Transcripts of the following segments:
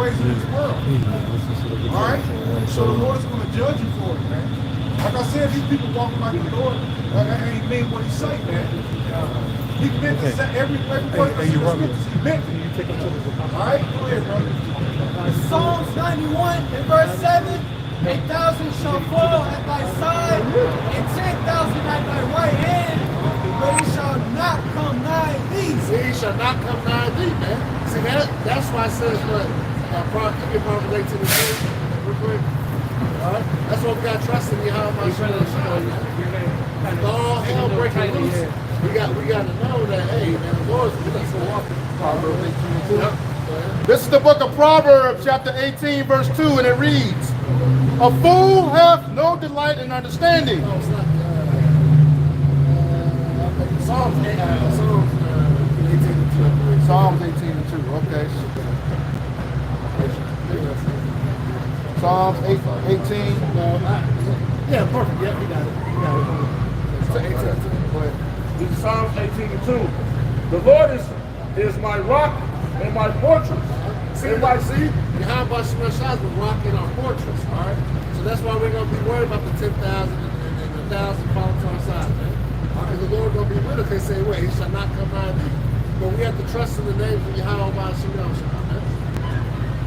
ways in this world. All right? So the Lord is going to judge you for it, man. Like I said, these people walking like the Lord, that ain't mean what he say, man. He meant to say every word that's in the scriptures. He meant to. All right? Go ahead, brother. Psalms 91 and verse 7, 8,000 shall fall at thy side, and 10,000 at thy right hand, but he shall not come nigh thee. See, he shall not come nigh thee, man. See, that's why it says, look, Proverbs 18 and 2, real quick. All right? That's what we got to trust in Yahweh, my and all hell breaking loose. We got to know that, hey, man, the Lord's with us for walking. Proverbs 18 and 2. Yep. This is the book of Proverbs, chapter 18, verse 2, and it reads, "A fool hath no delight in understanding." No, it's not. Psalms 18 and 2. Psalms 18 and 2, okay. Psalms 18. Yeah, perfect. Yeah, we got it. So 18 and 2. Go ahead. This is Psalms 18 and 2. The Lord is my rock and my fortress. Everybody see? Yahweh Shemel Shah is the rock in our fortress, all right? So that's why we're going to be worried about the 10,000 and the 1,000 falling to our side, man. Because the Lord going to be with us. They say, wait, he shall not come nigh thee. But we have to trust in the name of Yahweh Shemel Shah, man.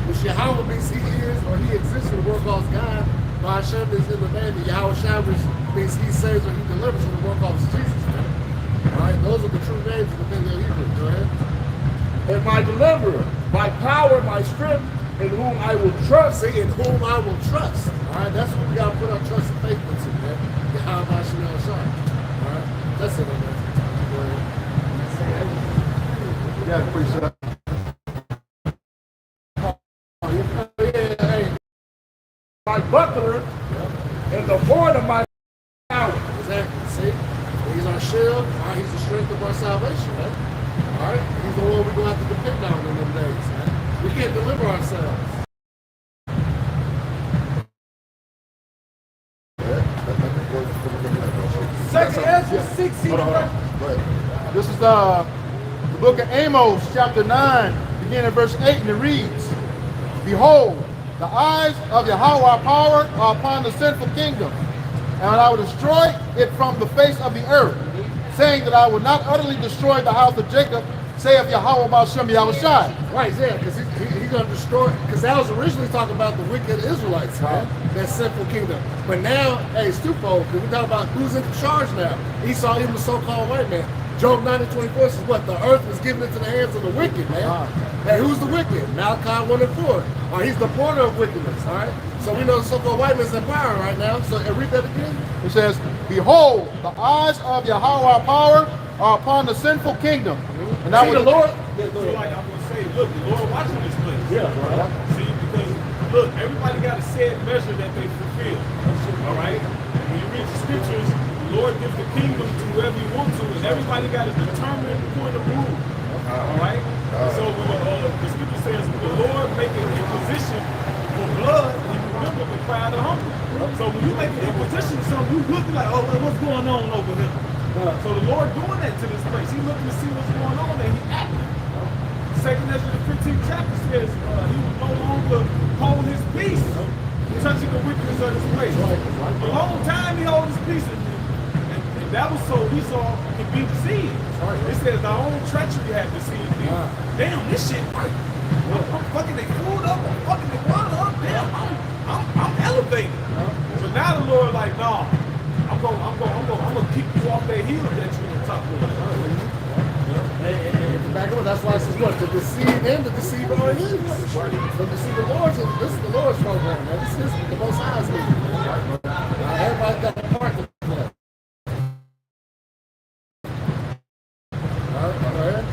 Which Yahweh means he is or he exists in the world called God. Hashem is in the name of Yahweh Shah, which means he saves or he delivers in the world called Jesus, man. All right? Those are the true names of the Paleo-Hebrew. Go ahead. And my deliverer, my power, my strength, in whom I will trust. See, in whom I will trust. All right, that's what we got to put our trust and faith into, man. Yahweh Shemel Shah. All right, that's it, man. Yeah, precept. Hey. My buckler and the horn of my power. Exactly, see? He's our shield. All right, he's the strength of our salvation, man. All right, he's the one we're going to have to depend on in them days, man. We can't deliver ourselves. Second Ezra 16. This is the book of Amos, chapter 9, beginning at verse 8, and it reads, "Behold, the eyes of Yahweh our power are upon the sinful kingdom, and I will destroy it from the face of the earth, saying that I will not utterly destroy the house of Jacob, saith Yahweh Ba'ashem Yahushai." Right, yeah, because he's going to destroy, because that was originally talking about the wicked Israelites, man, that sinful kingdom. But now, hey, it's twofold, because we're talking about who's in charge now. Esau, even the so-called white man. Job 9:24 says what? The earth was given into the hands of the wicked, man. Hey, who's the wicked? Malachi 1 and 4. All right, he's the porter of wickedness, all right? So we know the so-called white man's in power right now. So read that again. It says, "Behold, the eyes of Yahweh our power are upon the sinful kingdom." And I See, will the Lord. So like I'm going to say, look, the Lord watching this place. Yeah, right. See, because look, everybody got a set measure that they fulfill. All right? When you read the scriptures, the Lord gives the kingdom to whoever you want to, and everybody got a determined point of rule. All right? So when the scripture says, the Lord make an imposition for blood, and you remember the cry of the humble. So when you make an imposition of something, you looking like, oh, what's going on over here? So the Lord doing that to this place. He looking to see what's going on, and he acting. Second Ezra the 15th chapter says he will no longer hold his peace, touching the wickedness of this place. For a long time he held his peace, and that was so Esau could be deceived. It says our own treachery had deceived him. Damn, this shit right. I'm fucking they food up, I'm fucking they water up. Damn, I'm elevated. So now the Lord like, nah, I'm gonna keep you off that hill that you're on top of. And back up, that's why it says what? To deceive and to deceive our enemies. So to see the Lord's, this is the Lord's program, man. This is the Most High's league. Everybody got a part to play. All right.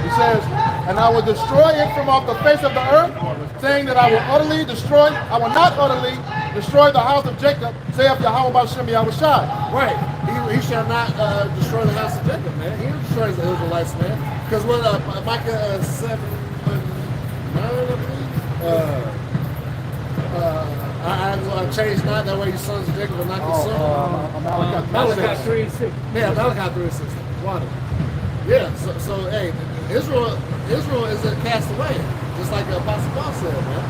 He says, "And I will destroy it from off the face of the earth, saying that I will not utterly destroy the house of Jacob, saith Yahweh Ba'ashem Yahushai." Right. He shall not destroy the house of Jacob, man. He destroys the Israelites, man. Because when Micah 7, 9, I believe, I changed not, that way your sons of Jacob will not consume. Malachi 3:6. Yeah, Malachi 3:6. Water. Yeah, so hey, Israel is cast away. just like the Apostle Paul said, man.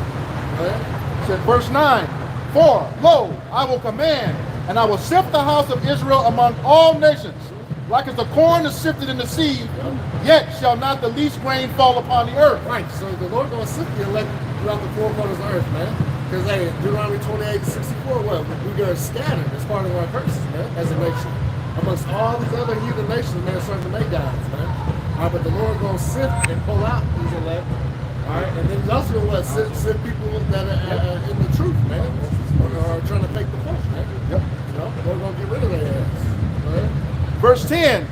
Right? Said verse 9, for lo, I will command, and I will sift the house of Israel among all nations, like as the corn is sifted in the seed, yet shall not the least grain fall upon the earth. Right, so the Lord gonna sift the elect throughout the four corners of the earth, man. Because hey, Deuteronomy 28:64, well, we are scattered as part of our curses, man, as a nation. Amongst all these other heathen nations, man, serving their gods, man. All right, but the Lord gonna sift and pull out these elect. All right, and then he's also gonna sift people that are in the truth, man, or trying to take the push, man. Yep. You know, the Lord gonna get rid of their ass. Right? Verse 10,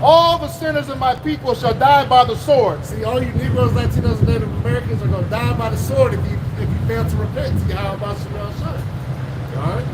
all the sinners of my people shall die by the sword. See, all you Negroes, Latinos, and Native Americans are gonna die by the sword if you fail to repent to Yahweh Shemel Shai. All right?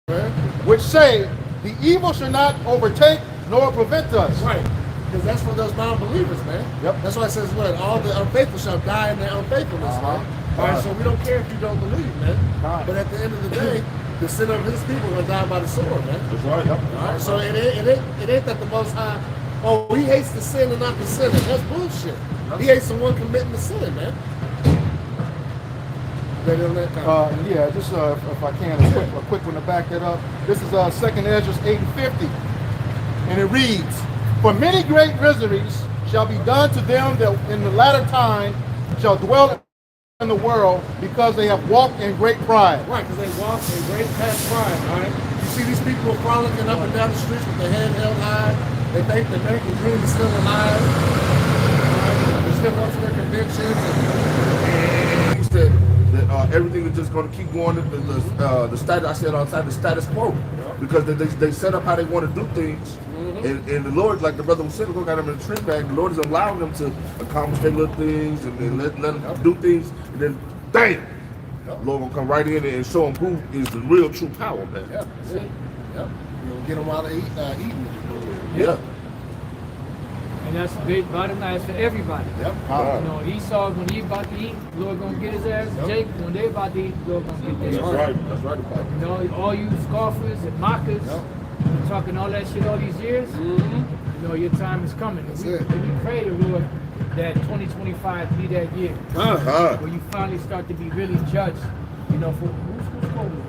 Right? Which say, the evil shall not overtake nor prevent us. Right. Because that's for those non-believers, man. Yep. That's why it says, what? All the unfaithful shall die in their unfaithfulness, man. All right, so we don't care if you don't believe, man. But at the end of the day, the sin of his people are gonna die by the sword, man. That's right. All right, so it ain't that the Most High, oh, he hates the sin and not the sinner. That's bullshit. He hates the one committing the sin, man. Ready on that comment? Yeah, just if I can, a quick one to back that up. This is 2nd Ezra 8:50, and it reads, for many great miseries shall be done to them that in the latter time shall dwell in the world, because they have walked in great pride. Right, because they walk in great past pride, all right? You see these people frolicking up and down the streets with their head held high. They think the American dream is still alive. Right? They still go to their conventions. He said that everything is just going to keep going. The status, I said all the time, the status quo, because they set up how they want to do things, and the Lord, like the brother was saying, got them in the trick bag. The Lord is allowing them to accomplish their little things, and then let them do things, and then bam, the Lord gonna come right in and show them who is the real true power, man. Yep, see? Yep. You'll get them while they're eating. Yeah. And that's the big bottom line for everybody. Yep. You know, Esau, when he about to eat, Lord gonna get his ass. Yep. Jacob, when they about to eat, Lord gonna get That's their ass. right. That's right about it. You know, all you scoffers and mockers, talking all that shit all these years, you know, your time is coming. That's And it. we pray to Lord that 2025 be that year where you finally start to be really judged, you know, for who's going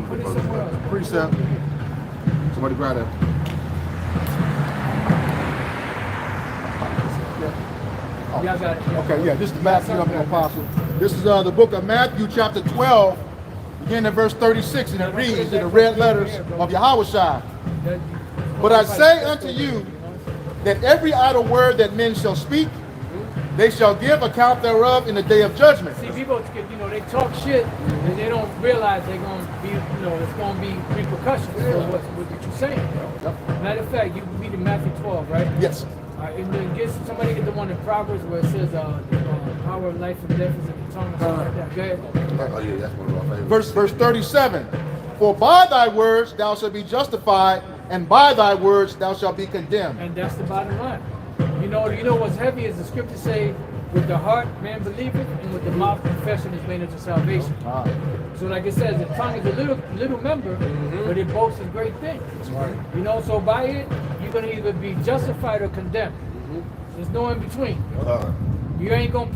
Put it somewhere else. Precept. Somebody grab that. Y'all got it. Okay, yeah, this is Matthew of the Apostle. This is the book of Matthew, chapter 12, beginning at verse 36, and it reads in the red letters of Yahushua. But I say unto you that every idle word that men shall speak, they shall give account thereof in the day of judgment. See, people, you know, they talk shit and they don't realize they're going to be, you know, it's going to be repercussions for what you're saying. Matter of fact, you read in Matthew 12, right? Yes. All right, and then somebody get the one in Proverbs where it says, power of life and death is in the tongue or something like that. Go ahead. Oh yeah, that's one of our favorites. Verse 37. For by thy words thou shalt be justified, and by thy words thou shalt be condemned. And that's the bottom line. You know what's heavy is the scripture say, with the heart man believeth, and with the mouth confession is made unto salvation. So like it says, the tongue is a little member, but it boasts of great things. That's right. You know, so by it, you're going to either be justified or condemned. There's no in between. You ain't gonna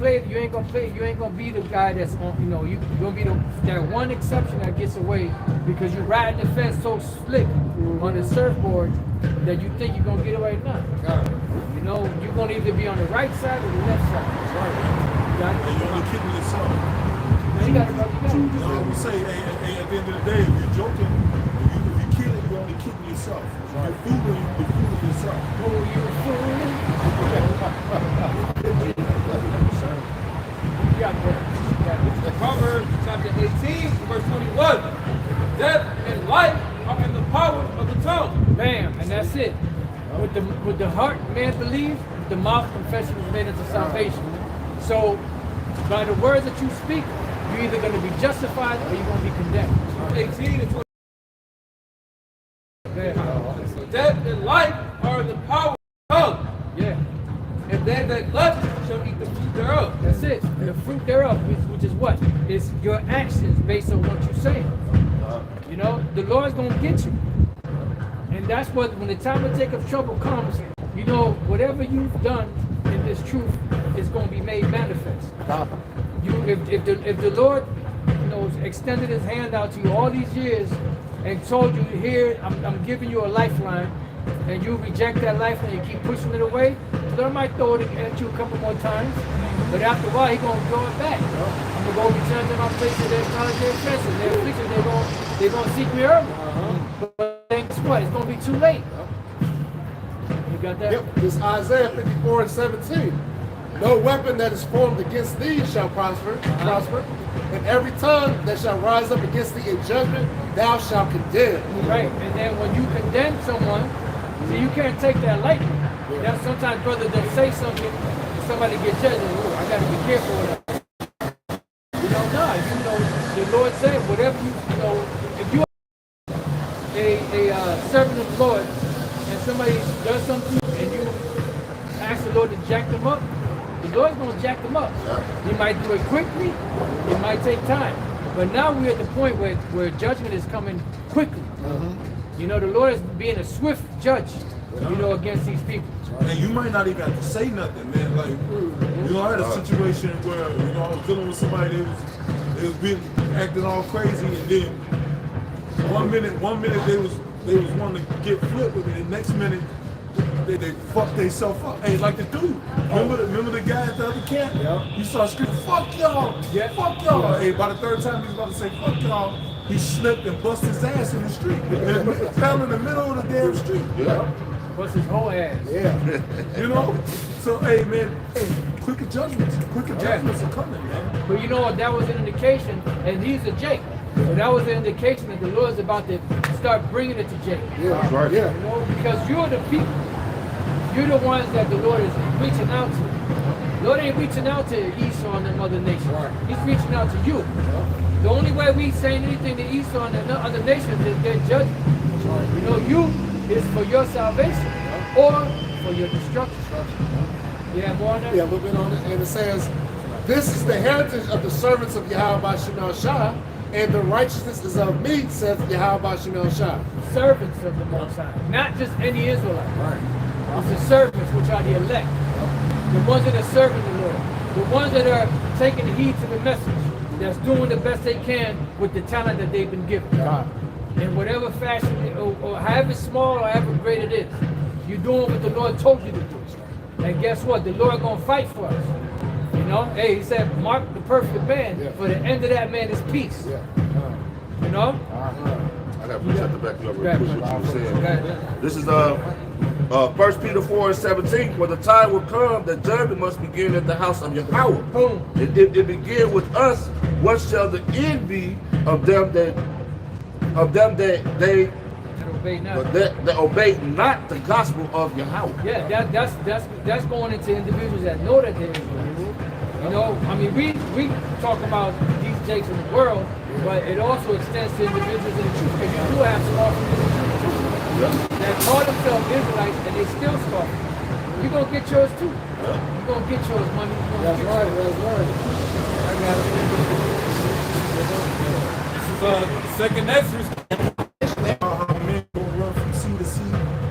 be the guy that's on, you know, you're gonna be that one exception that gets away because you're riding the fence so slick on the surfboard that you think you're gonna get away now. You know, you're gonna either be on the right side or the left side. That's right. You're only kidding yourself. Now you got it. You know what we say, hey, at the end of the day, if you're joking, if you're kidding, you're only kidding yourself. You're fooling yourself. Oh, you're fooling. Proverbs chapter 18, verse 21. Death and life are in the power of the tongue. Bam, and that's it. With the heart man believes, with the mouth confession is made unto salvation. So by the words that you speak, you're either going to be justified or you're going to be condemned. 18 and 20. Death and life are in the power of the tongue. Yeah, And they that love it shall eat the fruit thereof. that's it. The fruit thereof, which is what? It's your actions based on what you're saying. You know, the Lord's going to get you. And that's what, when the time of Jacob's trouble comes, you know, whatever you've done in this truth, is going to be made manifest. If the Lord, you know, extended His hand out to you all these years and told you, here, I'm giving you a lifeline, and you reject that lifeline, you keep pushing it away, the Lord might throw it at you a couple more times, but after a while, He's going to throw it back. I'm going to go return to my place of their knowledge, their offenses, their afflictions, they're going to seek me early. But guess what? It's going to be too late. You got that? Yep, this Isaiah 54 and 17. No weapon that is formed against thee shall prosper, and every tongue that shall rise up against thee in judgment, thou shalt condemn. Right, and then when you condemn someone, see, you can't take that lightly. That's sometimes, brother, they'll say something, and somebody get judged, and, oh, I got to be careful with that. You know, no, you know, the Lord said, whatever you know, if you are a servant of the Lord, and somebody does something, and you ask the Lord to jack them up, the Lord's going to jack them up. He might do it quickly, it might take time. But now we're at the point where judgment is coming quickly. You know, the Lord is being a swift judge, you know, against these people. And you might not even have to say nothing, man. Like, you know, I had a situation where, you know, I was dealing with somebody that was being acting all crazy, and then one minute they was wanting to get flipped with me, and the next minute they fucked themselves up. Hey, like the dude. Remember the guy at the other camp? Yeah. You saw screaming, fuck y'all, fuck y'all. Hey, by the third time he was about to say fuck y'all, he slipped and busted his ass in the street. Fell in the middle of the damn street. Yeah. Bust his whole ass. Yeah. You know? So, hey, man, quicker judgments are coming, man. But you know what, that was an indication, and he's a Jake. So that was an indication that the Lord's about to start bringing it to Jake. Yeah. Right. Yeah. You know, because you're the people. You're the ones that the Lord is reaching out to. The Lord ain't reaching out to Esau and them other nations. Right. He's reaching out to you. The only way we saying anything to Esau and the other nations is their judgment. You know, you is for your salvation or for your destruction. You have more on that? Yeah, a little bit on it. And it says, this is the heritage of the servants of Yahweh Shemel Shah, and the righteousness is of me, saith Yahweh Shemel Shah. Servants of the Most High, not just any Israelite. Right. It's the servants, which are the elect. The ones that are serving the Lord. The ones that are taking heed to the message. That's doing the best they can with the talent that they've been given. God. In whatever fashion, or however small or however great it is. You're doing what the Lord told you to do. And guess what? The Lord gonna fight for us. You know? Hey, He said, mark the perfect man. Yeah. For the end of that man is peace. Yeah. You know? I got to push out the back up real quick what you said. Okay. This is 1 Peter 4 and 17. For the time will come that judgment must begin at the house of Yahweh. Boom. It begin with us. What shall the end be of them that they Obey not. that obey not the gospel of Yahweh? Yeah, that's going into individuals that know that they're Israelites. You know, I mean, we talk about these jakes in the world, but it also extends to individuals in the truth. Because you do have some that call themselves Israelites and they still scoff. You're gonna get yours too. You're gonna get yours, money. That's right. That's right. I got it. This is second Exodus. How men go run from sea to sea.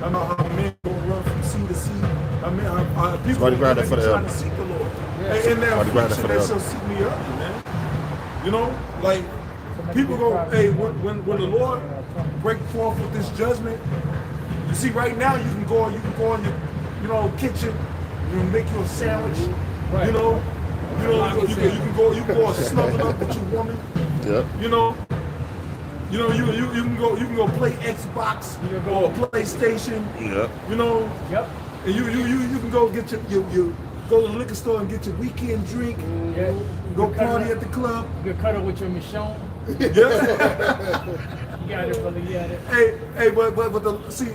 I know how men go run from sea to sea. I mean, people Somebody grab that for the trying to seek the Lord. And in their affliction, they shall seek me early, man. You know, like people go, hey, when the Lord break forth with this judgment, you see, right now you can go in your kitchen, you can make you a sandwich, you know, you can go and snuggle up with your woman, you can go play Xbox or PlayStation, you know, and you can go get your go to the liquor store and get your weekend drink, go party at the club. You can cuddle with your Michonne. Yeah. You got it, brother. You got it. Hey, but see,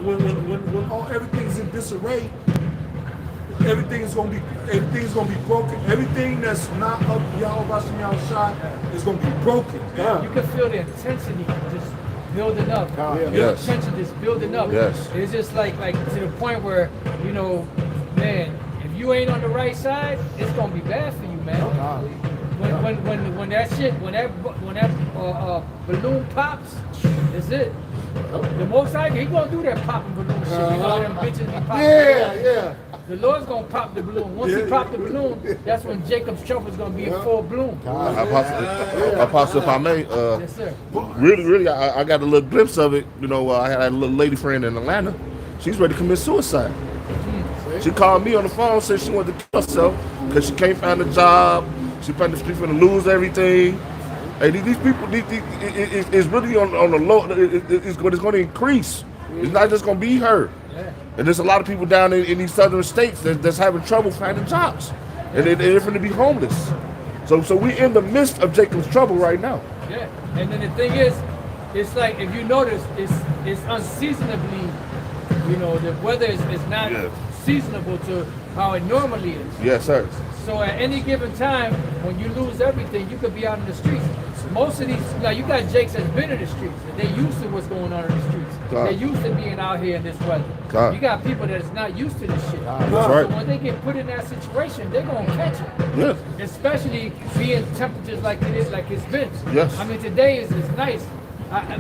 when all everything's in disarray, everything's gonna be broken. Everything that's not of Yahweh Shem Shah is gonna be broken. Yeah. You can feel the intensity just building up. Yes. The tension just building up. Yes. It's just like to the point where, you know, man, if you ain't on the right side, it's gonna be bad for you, man. When that balloon pops, that's it. The most High, he gonna do that popping balloon shit. You know them bitches be popping. Yeah. The Lord's gonna pop the balloon. Once he pop the balloon, that's when Jacob's trouble is gonna be in full bloom. Apostle, if I may, Yes, sir. really, I got a little glimpse of it. You know, I had a little lady friend in Atlanta. She's ready to commit suicide. She called me on the phone, said she wanted to kill herself because she can't find a job. She finna lose everything. Hey, these people, it's really on the low. It's going to increase. It's not just going to be her. And there's a lot of people down in these southern states that's having trouble finding jobs, and they're going to be homeless. So we're in the midst of Jacob's trouble right now. Yeah, and then the thing is, it's like if you notice, it's unseasonably, you know, the weather is not seasonable to how it normally is. Yes, sir. So at any given time, when you lose everything, you could be out in the streets. Most of these, like you got Jakes that's been in the streets, and they used to what's going on in the streets. God. They used to being out here in this weather. God. You got people that's not used to this shit. That's So right. when they get put in that situation, they're gonna catch it. Yes. Especially being temperatures like it is, like it's been. Yes. I mean, today is nice. I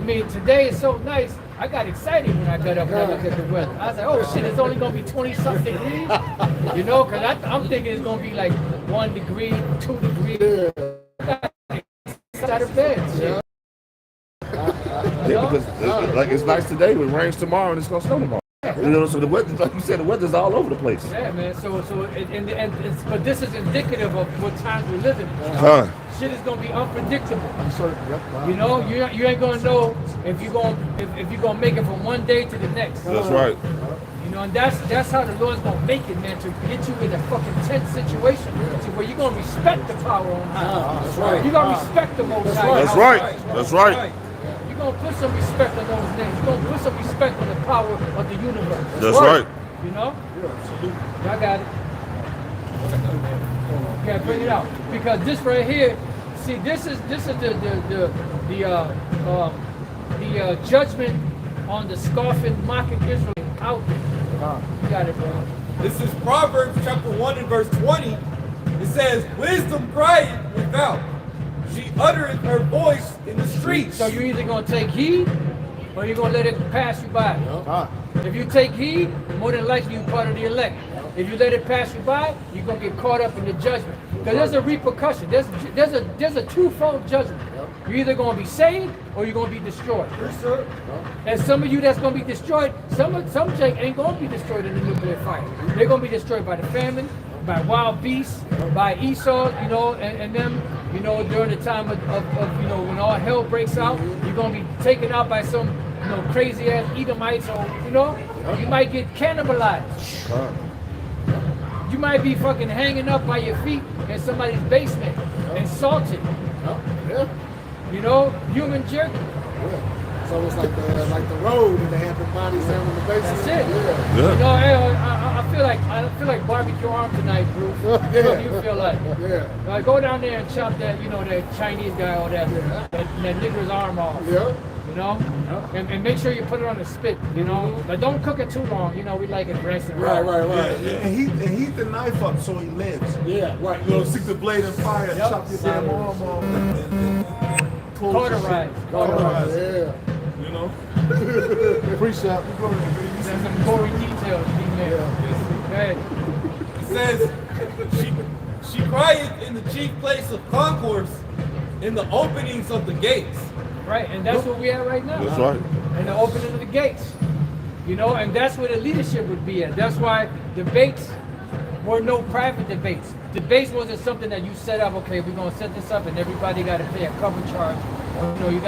mean, today is so nice. I got excited when I got up and I looked at the weather. I was like, oh shit, it's only gonna be 20-something degrees. You know, because I'm thinking it's gonna be like 1 degree, 2 degrees. Out of bed. Shit. Yeah, because like it's nice today, but it rains tomorrow and it's gonna snow tomorrow. You know, so the weather, like you said, the weather's all over the place. Yeah, man. But this is indicative of what times we're living in. Shit is gonna be unpredictable. You know, you ain't gonna know if you're gonna make it from one day to the next. That's right. You know, and that's how the Lord's gonna make it, man, to get you in a fucking tense situation to where you're gonna respect the power on high. That's right. You're gonna respect the Most High. That's right. That's right. You're gonna put some respect on those names. You're gonna put some respect on the power of the universe. That's right. You know? Y'all got it. Okay, bring it out. Because this right here, see, this is the judgment on the scoffing, mocking Israel out there. You got it, bro. This is Proverbs chapter 1 and verse 20. It says, wisdom crieth without. She uttereth her voice in the streets. So you're either gonna take heed or you're gonna let it pass you by. If you take heed, more than likely you're part of the elect. If you let it pass you by, you're gonna get caught up in the judgment. Because there's a repercussion. There's a twofold judgment. You're either gonna be saved or you're gonna be destroyed. Yes, sir. And some of you that's gonna be destroyed, some Jake ain't gonna be destroyed in the nuclear fire. They're gonna be destroyed by the famine, by wild beasts, by Esau, you know, and them, you know, during the time of you know, when all hell breaks out, you're gonna be taken out by some, you know, crazy ass Edomites, or you know, you might get cannibalized. You might be fucking hanging up by your feet in somebody's basement and salted. You know, human jerky. It's almost like the road, and they have the bodies down in the basement. That's it. Yeah. You know, hey, I feel like barbecue arm tonight, Bruce. What do you feel like? Yeah. Go down there and chop that, you know, that Chinese guy or that nigger's arm off. Yeah. You know, and make sure you put it on the spit. You know, but don't cook it too long. You know, we like it nice and raw. Right. And heat the knife up so he lives. Yeah, right. You know, stick the blade in fire, chop your damn arm off, and Cauterize. Yeah. you know. Precept. There's some gory details in there. Hey, It says, she crieth in the chief place of concourse, in the openings of the gates. right, and that's where we at right now. That's right. And the opening of the gates. You know, and that's where the leadership would be at. That's why debates were no private debates. Debates wasn't something that you set up, okay, we're gonna set this up and everybody gotta pay a cover charge. You know, you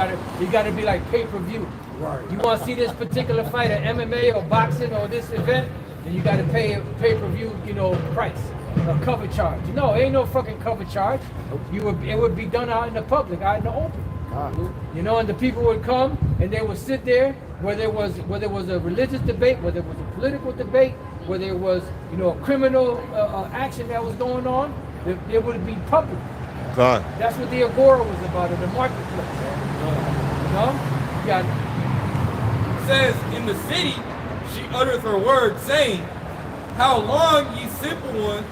gotta be like pay-per-view. Right. You wanna see this particular fight at MMA or boxing or this event, then you gotta pay a pay-per-view, you know, price. A cover charge. No, ain't no fucking cover charge. It would be done out in the public, out in the open. You know, and the people would come and they would sit there, whether it was a religious debate, whether it was a political debate, whether it was, you know, a criminal action that was going on, it would be public. God. That's what the Agora was about, in the marketplace. You know? You got It says, in the city, she uttereth her word, saying, how long, ye simple ones,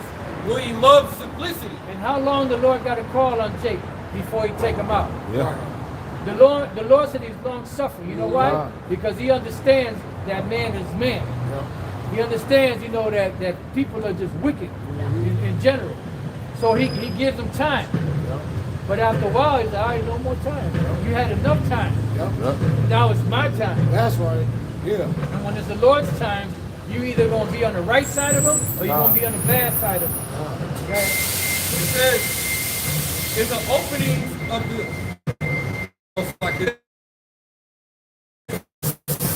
will ye love simplicity? and how long the Lord got to call on Jake before he take him out? Yeah. The Lord said he's long suffering. You know why? Because he understands that man is man. He understands, you know, that people are just wicked in general. So he gives them time. But after a while, he's like, all right, no more time. You had enough time. Now it's my time. That's right. Yeah. And when it's the Lord's time, you either going to be on the right side of him or you're going to be on the bad side of him. Okay? It says, in the opening of the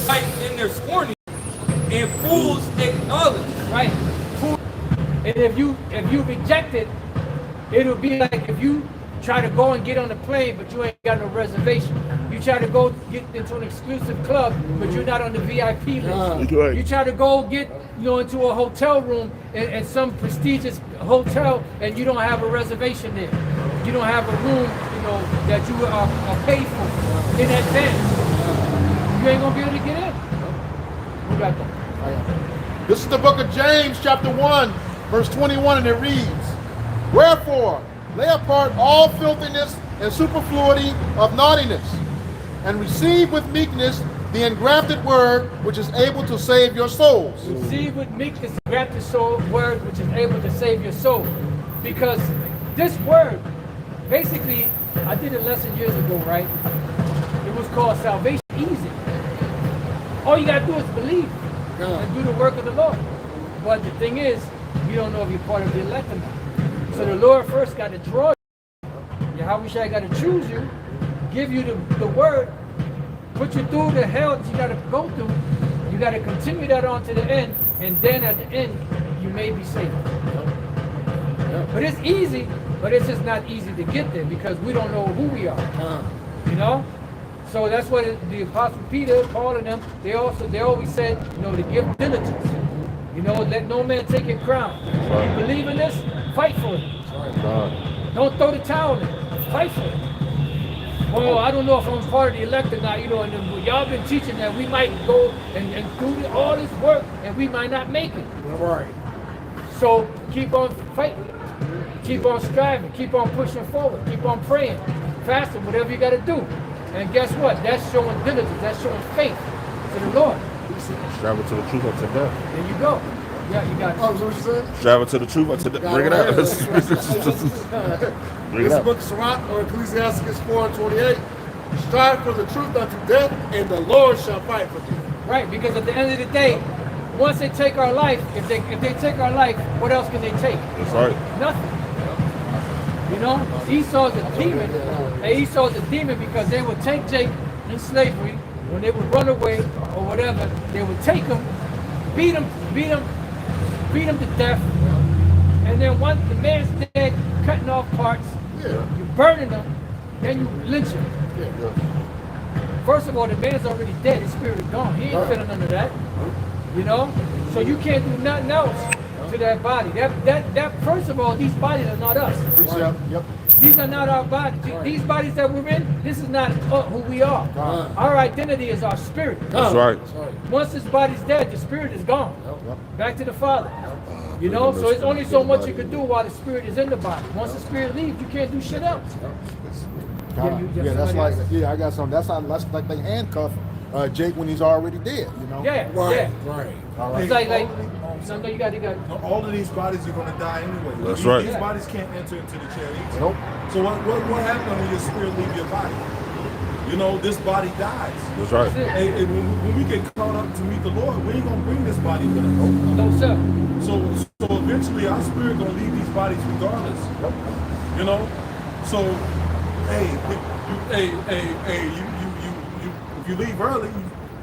light in their scorning, and fools acknowledge. Right. And if you reject it, it'll be like if you try to go and get on the plane, but you ain't got no reservation. You try to go get into an exclusive club, but you're not on the VIP list. Right. You try to go get, you know, into a hotel room in some prestigious hotel, and you don't have a reservation there. You don't have a room, you know, that you are paid for in advance. You ain't gonna be able to get in. Who got that? This is the book of James, chapter 1, verse 21, and it reads, Wherefore, lay apart all filthiness and superfluity of naughtiness, and receive with meekness the engrafted word, which is able to save your souls. Receive with meekness the engrafted soul word, which is able to save your soul. Because this word, basically, I did a lesson years ago, right? It was called Salvation Easy. All you gotta do is believe and do the work of the Lord. But the thing is, you don't know if you're part of the elect or not. So the Lord first got to draw you. Yahushua got to choose you, give you the word, put you through the hell that you got to go through. You got to continue that on to the end, and then at the end, you may be saved. But it's easy, but it's just not easy to get there because we don't know who we are. You know? So that's what the Apostle Peter, Paul, and them, they always said, you know, to give diligence. You know, let no man take your crown. You believe in this? Fight for it. Don't throw the towel in. Fight for it. Well, I don't know if I'm part of the elect or not, you know, and y'all been teaching that we might go and do all this work and we might not make it. Right. So keep on fighting. Keep on striving. Keep on pushing forward. Keep on praying. Fasting, whatever you got to do. And guess what? That's showing diligence. That's showing faith to the Lord. Travel to the truth unto death. There you go. Yeah, you got it. Oh, is that what you said? Travel to the truth unto death. Bring it out. Bring it This out. book of Sirach, or Ecclesiastes 4:28. Strive for the truth unto death, and the Lord shall fight for thee. Right, because at the end of the day, once they take our life, if they take our life, what else can they take? That's right. Nothing. You know, Esau's a demon, and Esau's a demon because they would take Jacob in slavery. When they would run away or whatever, they would take him, beat him to death, and then once the man's dead, cutting off parts, you burning them, then you lynch him. First of all, the man's already dead, his spirit is gone. He ain't feeling none of that. You know? So you can't do nothing else to that body. That first of all, these bodies are not us. Yep. These are not our bodies. These bodies that we're in, this is not who we are. Our identity is our spirit. That's right. Once this body's dead, the spirit is gone. Back to the Father. You know, so it's only so much you can do while the spirit is in the body. Once the spirit leaves, you can't do shit else. That's like, I got some. That's like they handcuff Jake when he's already dead. You know. Yeah. Right. It's like no, you got. All of these bodies are going to die anyway. That's right. These bodies can't enter into the chariots. Nope. So what happens when your spirit leaves your body? You know, this body dies. That's right. Hey, when we get caught up to meet the Lord, we ain't gonna bring this body with us. No, sir. So eventually our spirit gonna leave these bodies regardless. You know? So if you leave early,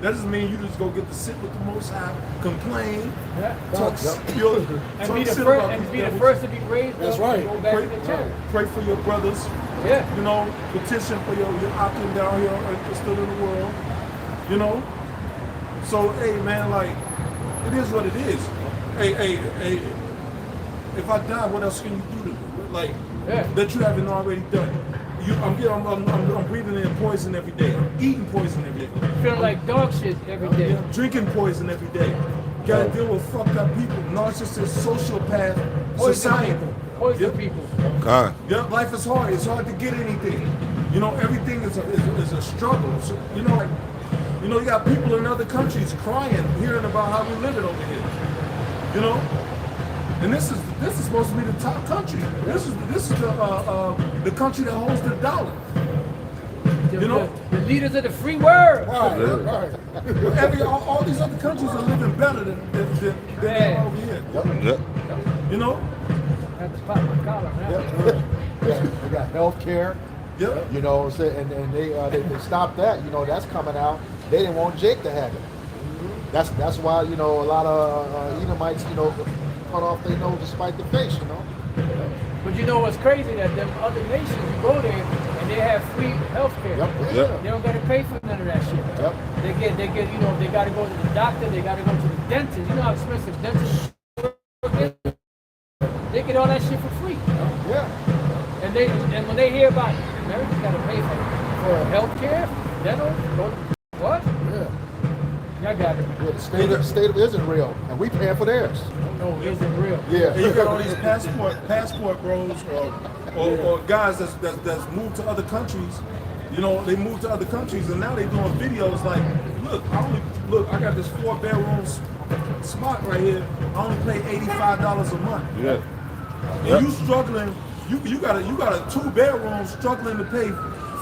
that doesn't mean you just go get to sit with the Most High, complain, talk, And be the first to be raised That's up right. and go back to the church. pray for your brothers. Yeah. You know, petition for your Akim down here still in the world. You know? So, hey, man, like, it is what it is. Hey, if I die, what else can you do to me? Like, that you haven't already done? I'm breathing in poison every day. I'm eating poison every day. Feeling like dog shit every day. Drinking poison every day. Gotta deal with fucked up people, narcissists, sociopath, society. Poison people. God. Yeah, life is hard. It's hard to get anything. You know, everything is a struggle. So, you know, you got people in other countries crying, hearing about how we live it over here. You know? And this is supposed to be the top country. This is the country that holds the dollar. You know? The leaders of the free world. Right. All these other countries are living better than they are over here. Yep. You know? I have to pop my collar now. They got health care. Yep. You know, so, and they stopped that. You know, that's coming out. They didn't want Jake to have it. That's why, you know, a lot of Edomites, you know, cut off their nose despite the face, you know. But you know what's crazy? That them other nations, you go there and they have free health care. Yep. They don't got to pay for none of that shit. Yep. They get, you know, they got to go to the doctor, they got to go to the dentist. You know how expensive dentist is? They get all that shit for free. Yeah. And when they hear about it, Americans got to pay for health care, dental, what? Yeah. Y'all got it. Yeah, the state of Israel, and we paying for theirs. No, it isn't real. Yeah. And you got all these passport bros or guys that's moved to other countries. You know, they moved to other countries and now they doing videos like, look, I got this 4-bedroom spot right here. I only pay $85 a month. Yeah. And you struggling, you got a 2-bedroom struggling to pay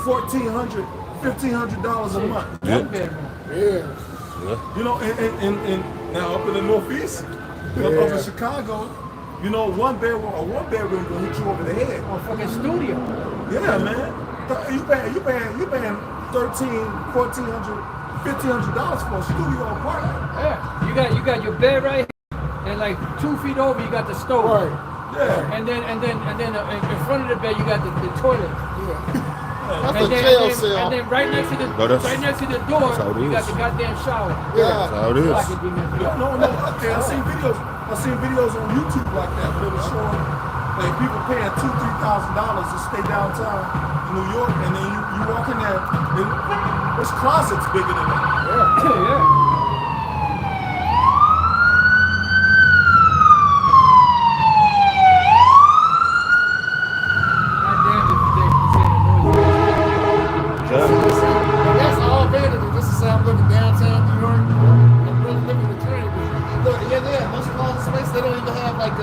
$1,400, $1,500 a month. Yeah. You know, and now up in the Northeast, up in Chicago, you know, one bedroom gonna hit you over the head. Oh, fucking studio. Yeah, man. You paying $1,300, $1,400, $1,500 for a studio apartment. Yeah. You got your bed right here, and like 2 feet over you got the stove. Right. Yeah. And then in front of the bed you got the toilet. That's a jail cell. And then right next to the door how it you got is. the goddamn shower. Yeah. That's how it is. No. Okay, I seen videos on YouTube like that where they were showing like people paying $2,000, $3,000 to stay downtown in New York, and then you walk in there, and there's closets bigger than that. Yeah. That's all vanity. This is how I'm living downtown New York. I'm really living the dream. Look, yeah, most closet space, they don't even have like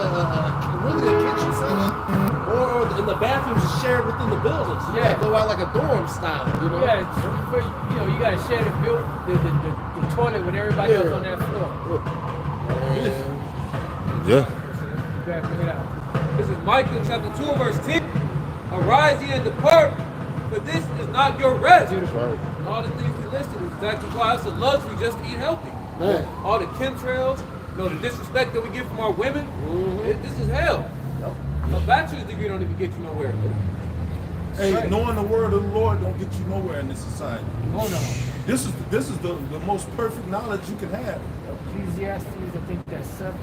really a kitchen set. Or in the bathrooms is shared within the buildings. You gotta go out like a dorm style, you know? Yeah, you know, you gotta share the toilet with everybody else on that floor. Yeah. You gotta figure it out. This is Micah chapter 2, verse 10. Arise ye and depart, for this is not your rest. Right. And all the things we listed is exactly why it's a luxury just to eat healthy. Man. All the chemtrails, you know, the disrespect that we get from our women, this is hell. A bachelor's degree don't even get you nowhere. Hey, knowing the word of the Lord don't get you nowhere in this society. Oh no. This is the most perfect knowledge you can have. Ecclesiastes, I think that's 7.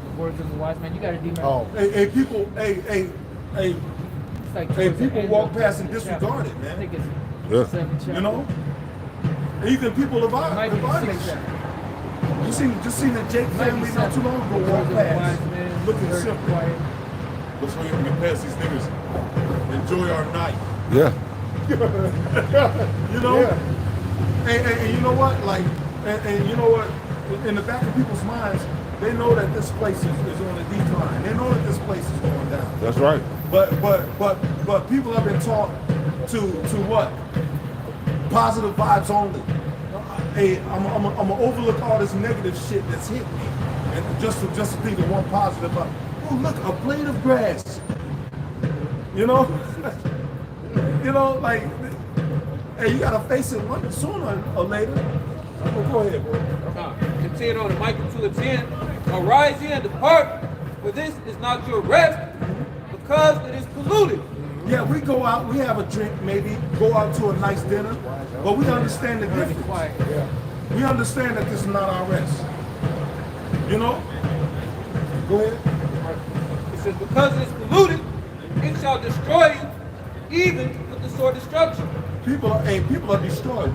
The words of the wise man. You gotta demon. Oh. Hey, people, hey, It's like hey, towards the people end walk of the past and chapter. disregard it, I man. think it's Yeah. 7 chapter. You know? Even people of It our might be the 6th nation. chapter. Just seen the Jake It might be family not too 7. long ago The walk words of the wise past, man, looking very simple. quiet. Let's hurry up and get past these niggas. Enjoy our night. Yeah. You know? And you know what? Like, and you know what? In the back of people's minds, they know that this place is on a decline. They know that this place is going down. That's right. But people have been taught to what? Positive vibes only. Hey, I'm gonna overlook all this negative shit that's hit me, and just to think of one positive. Oh, look, a blade of grass. You know, like, hey, you gotta face it sooner or later. Go ahead, bro. Continue on to Micah 2 and 10. Arise ye and depart, for this is not your rest, because it is polluted. Yeah, we go out, we have a drink, maybe go out to a nice dinner, but we understand the difference. We understand that this is not our rest. You know? Go ahead. It says, because it is polluted, it shall destroy you, even with the sword destruction. People are destroyed.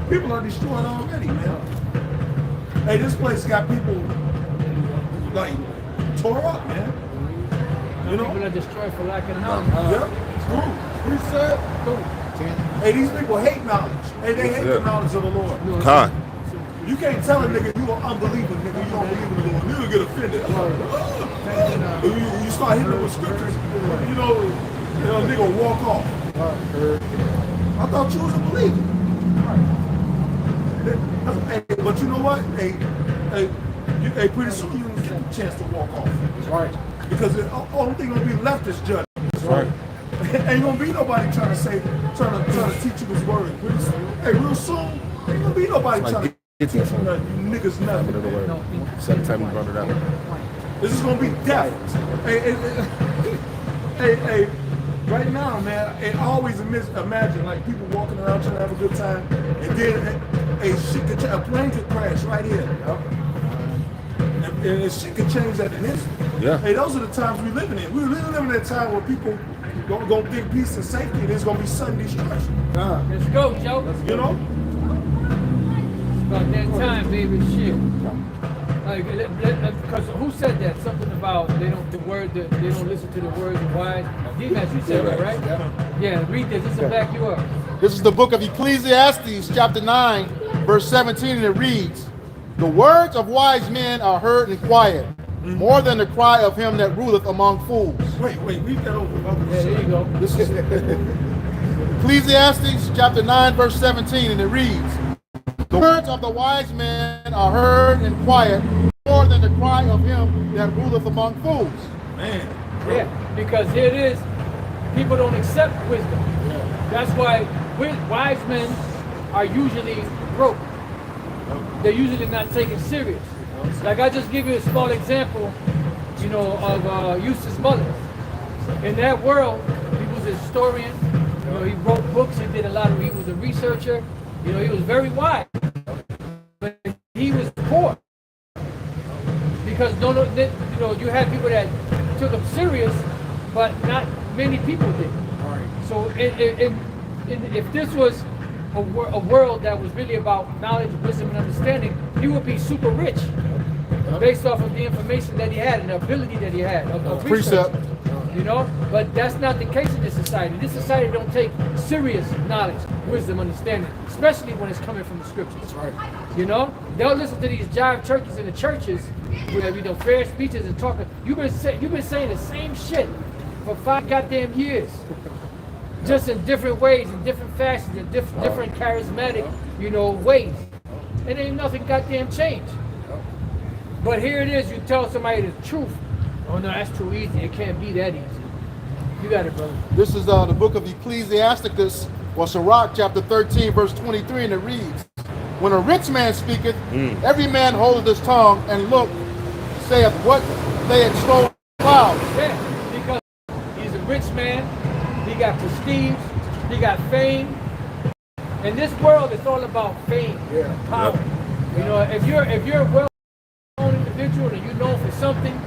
People are destroyed already, man. Hey, this place got people like tore up, man. You know? People are destroyed for lack of knowledge. Yep. True. He said. Hey, these people hate knowledge. Hey, they hate the knowledge of the Lord. Con. You can't tell a nigga you an unbeliever, nigga. You don't believe in the Lord. Nigga get offended. You start hitting them with scriptures, you know, nigga walk off. I thought you was a believer. Hey, but you know what? Hey, pretty soon you don't get a chance to walk off. Right. Because the only thing gonna be left is judgment. Right. Ain't gonna be nobody trying to teach you this word. Hey, real soon, ain't gonna be nobody trying to teach you niggas nothing. Second time we brought it up. This is gonna be death. Hey, right now, man, I always imagine like people walking around trying to have a good time, and then a plane could crash right here. And shit could change at an instant. Yeah. Hey, those are the times we're living in. We're living in a time where people gonna think peace and safety, and there's gonna be sudden destruction. Let's go, Joe. You know? About that time, baby, shit. Like, because who said that? Something about they don't listen to the words of wise. D-Max, you said that, right? Yeah, read this. This will back you up. This is the book of Ecclesiastes, chapter 9, verse 17, and it reads, "The words of wise men are heard in quiet, more than the cry of him that ruleth among fools." Wait, read that over. Yeah, there you go. This is Ecclesiastes, chapter 9, verse 17, and it reads, "The words of the wise man are heard in quiet, more than the cry of him that ruleth among fools." Man. Yeah, because here it is. People don't accept wisdom. That's why wise men are usually broke. They're usually not taken serious. Like I just give you a small example, you know, of Eustace Mullins. In that world, he was a historian. You know, he wrote books. He did a lot of. He was a researcher. You know, he was very wise, but he was poor because you know, you had people that took him serious, but not many people did. So if this was a world that was really about knowledge, wisdom, and understanding, he would be super rich based off of the information that he had and the ability that he had of research. You know, but that's not the case in this society. This society don't take serious knowledge, wisdom, understanding, especially when it's coming from the scriptures. You know, they'll listen to these jive churches in the churches where, you know, fair speeches and talking. You've been saying the same shit for 5 goddamn years, just in different ways, in different fashions, in different charismatic, you know, ways. It ain't nothing goddamn changed. But here it is, you tell somebody the truth. Oh no, that's too easy. It can't be that easy. You got it, brother. This is the book of Ecclesiasticus, or Sirach, chapter 13, verse 23, and it reads, "When a rich man speaketh, every man holdeth his tongue, and look, saith what they extol loud." Yeah, because he's a rich man. He got prestige. He got fame. In this world, it's all about fame, power. You know, if you're a well-known individual and you're known for something,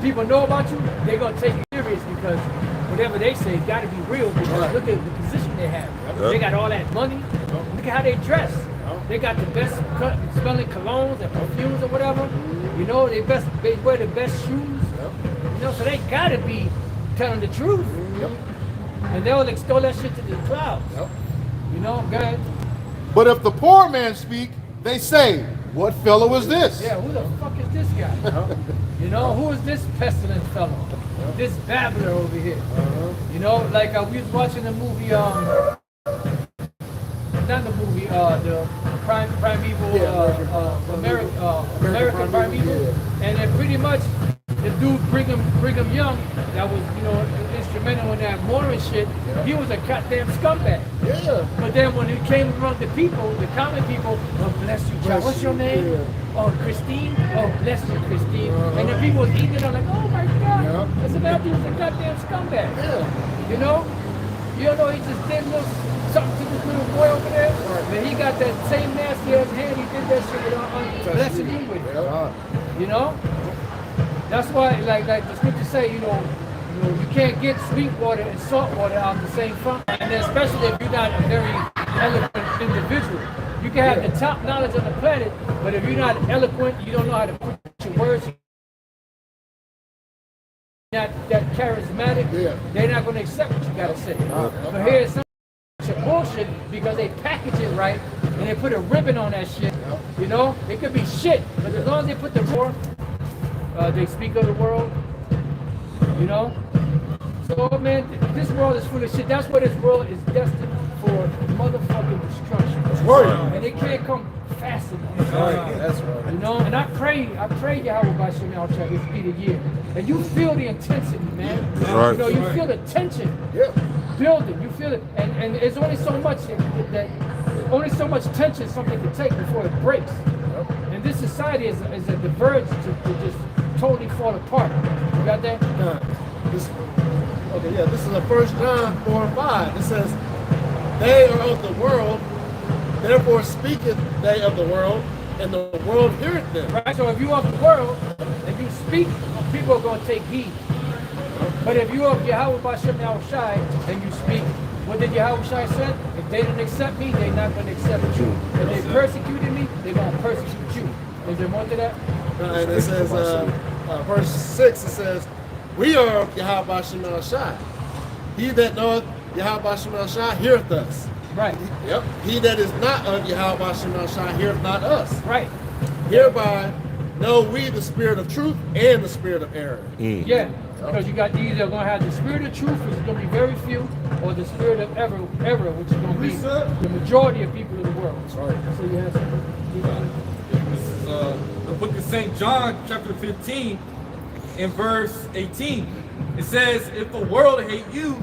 people know about you, they're gonna take you serious because whatever they say has got to be real. Because look at the position they have. They got all that money. Look at how they dress. They got the best smelling colognes and perfumes or whatever. You know, they wear the best shoes. You know, so they gotta be telling the truth. And they'll extol that shit to the clouds. You know, go ahead. "But if the poor man speak, they say, what fellow is this?" Yeah, who the fuck is this guy? You know, who is this pestilent fellow? This babbler over here. You know, like we was watching the movie, not the movie, the Primeval, American Primeval, and then pretty much the dude Brigham Young, that was, you know, instrumental in that Mormon shit, he was a goddamn scumbag. But then when it came around the people, the common people, oh bless you, child. What's your name? Oh, Christine. Oh, bless you, Christine. And the people was eating it. I'm like, oh my God, that's that dude's a goddamn scumbag. You know, he just did a little something to this little boy over there. And he got that same nasty ass hand. He did that shit without blessing him with it. You know. That's why, like the scriptures say, you know, you can't get sweet water and salt water out of the same fountain. And then especially if you're not a very eloquent individual. You can have the top knowledge on the planet, but if you're not eloquent, you don't know how to put your words, not that charismatic, they're not going to accept what you got to say. But here's some bullshit because they package it right and they put a ribbon on that shit. You know, it could be shit, but as long as they put the war, they speak of the world. You know. So man, this world is full of shit. That's what this world is destined for, motherfucking destruction. That's right. And it can't come fast enough. That's right. You know, and I pray Yahweh by Shem Yahweh this be the year. And you feel the intensity, man. Right. You know, you feel the tension building. You feel it, and it's only so much that only so much tension something can take before it breaks. And this society is at the verge to just totally fall apart. You got that? This is the 1 John 4 and 5. It says, they are of the world, therefore speaketh they of the world, and the world heareth them. Right. So if you of the world and you speak, people are going to take heed. But if you of Yahweh Bashem Yahushai and you speak, what did Yahushai said? If they didn't accept me, they're not going to accept you. If they persecuted me, they're going to persecute you. Is there more to that? And it says, verse 6, it says, we are of Yahweh Bashem Yahushai. He that knoweth Yahweh Bashem Yahushai heareth us. Right. Yep. He that is not of Yahweh Bashem Yahushai heareth not us. Right. Hereby know we the spirit of truth and the spirit of error. Yeah. Because you got either going to have the spirit of truth, which is going to be very few, or the spirit of error, which is going to be the majority of people in the world. Right. So you have something. This is the book of St. John, chapter 15, in verse 18. It says, if the world hate you,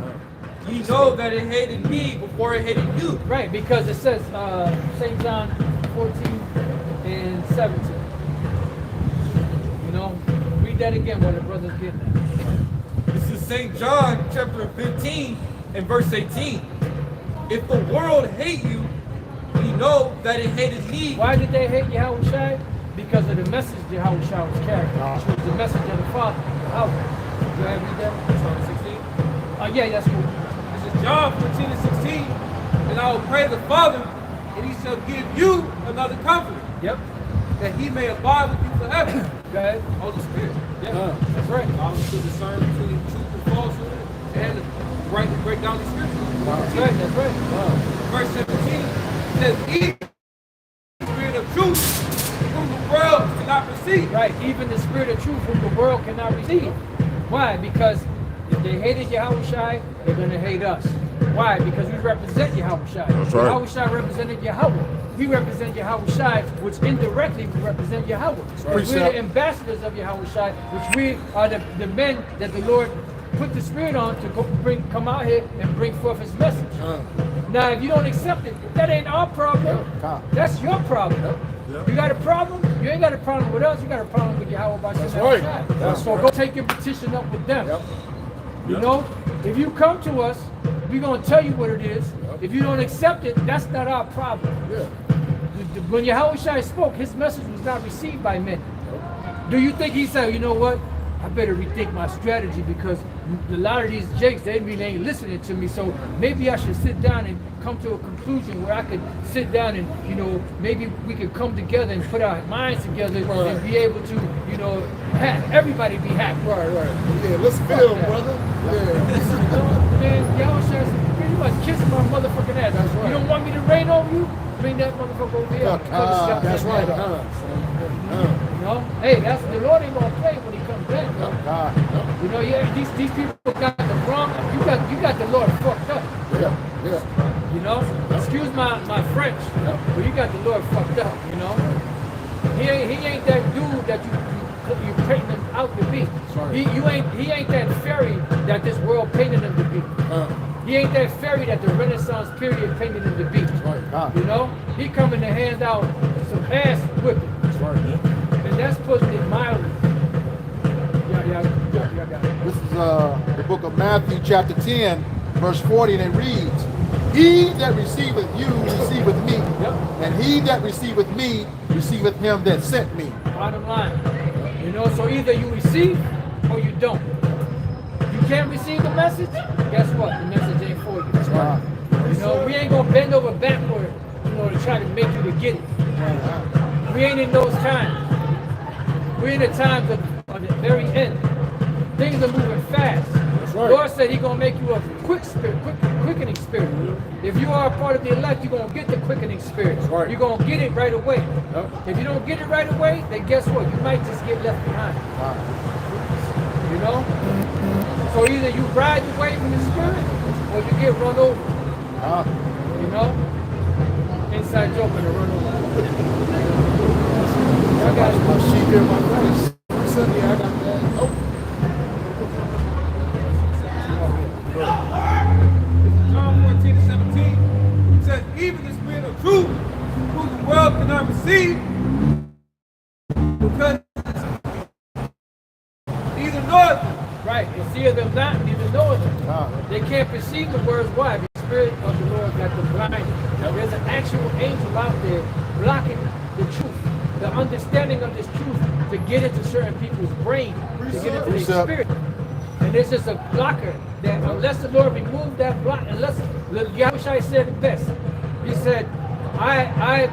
ye know that it hated me before it hated you. Right, because it says St. John 14 and 17. You know, read that again while the brother's getting that. This is St. John, chapter 15, and verse 18. If the world hate you, ye know that it hated me. Why did they hate Yahushua? Because of the message Yahushua was carrying, which was the message of the Father. How? Go ahead, read that. John 16. Yeah, that's cool. This is John 14 and 16. And I will pray the Father, and he shall give you another comforter, Yep. that he may abide with you forever. Go ahead. Holy Spirit. Yeah, that's right. Allows us to discern between truth and falsehood, and to rightly break down the scriptures. That's right. That's right. Verse 17 says, even the spirit of truth, whom the world cannot receive. Right, even the spirit of truth whom the world cannot receive. Why? Because if they hated Yahushua, they're going to hate us. Why? Because we represent Yahushua. That's right. Yahushua represented Yahweh. We represent Yahushua, which indirectly we represent Yahweh. We're the ambassadors of Yahushua, which we are the men that the Lord put the Spirit on to come out here and bring forth His message. Now, if you don't accept it, that ain't our problem. That's your problem. You got a problem? You ain't got a problem with us. You got a problem with Yahweh by Yahushua. So go take your petition up with them. You know, if you come to us, we're going to tell you what it is. If you don't accept it, that's not our problem. When Yahushua spoke, his message was not received by men. Do you think he said, you know what? I better rethink my strategy because a lot of these jakes, they really ain't listening to me. So maybe I should sit down and come to a conclusion where I could sit down and, you know, maybe we could come together and put our minds together and be able to, you know, everybody be happy. Right. Yeah, let's build, brother. Yeah. Man, Yahushua pretty much kissing my motherfucking ass. That's right. You don't want me to reign over you? Bring that motherfucker over here. That's right. You know? Hey, that's the Lord ain't gonna play when he comes back. You know, yeah, these people got the wrong. You got the Lord fucked up. Yeah. You know? Excuse my French, but you got the Lord fucked up. You know? He ain't that dude that you painting him out to be. He ain't that fairy that this world painted him to be. He ain't that fairy that the Renaissance period painted him to be. You know? He coming to hand out some ass whipping. And that's putting it mildly. Yeah. This is the book of Matthew chapter 10, verse 40, and it reads, he that receiveth you receiveth me, and he that receiveth me receiveth him that sent me. Bottom line. You know, so either you receive or you don't. You can't receive the message, guess what? The message ain't for you. You know, we ain't gonna bend over backward, you know, to try to make you to get it. We ain't in those times. We're in the times of the very end. Things are moving fast. right. Lord said He's gonna make you a quick spirit, quickening spirit. If you are a part of the elect, you're gonna get the quickening spirit. right. You're gonna get it right away. Yep. If you don't get it right away, then guess what? You might just get left behind. You know? So either you ride the wave in the spirit, or you get run over. You know? Inside joke and a run over. I got My sheep in my place. Sunday, I got that. Oh. John 14:17 says, even the spirit of truth, whom the world cannot receive, because neither knoweth him. right. It's either not, neither knoweth them. They can't perceive the words. Why? The spirit of the Lord got them blinded. Now there's an actual angel out there blocking the truth, the understanding of this truth to get into certain people's brain, to get into their Precept. spirit. And there's just a blocker that unless the Lord remove that block, unless Yahushua said it best. He said, I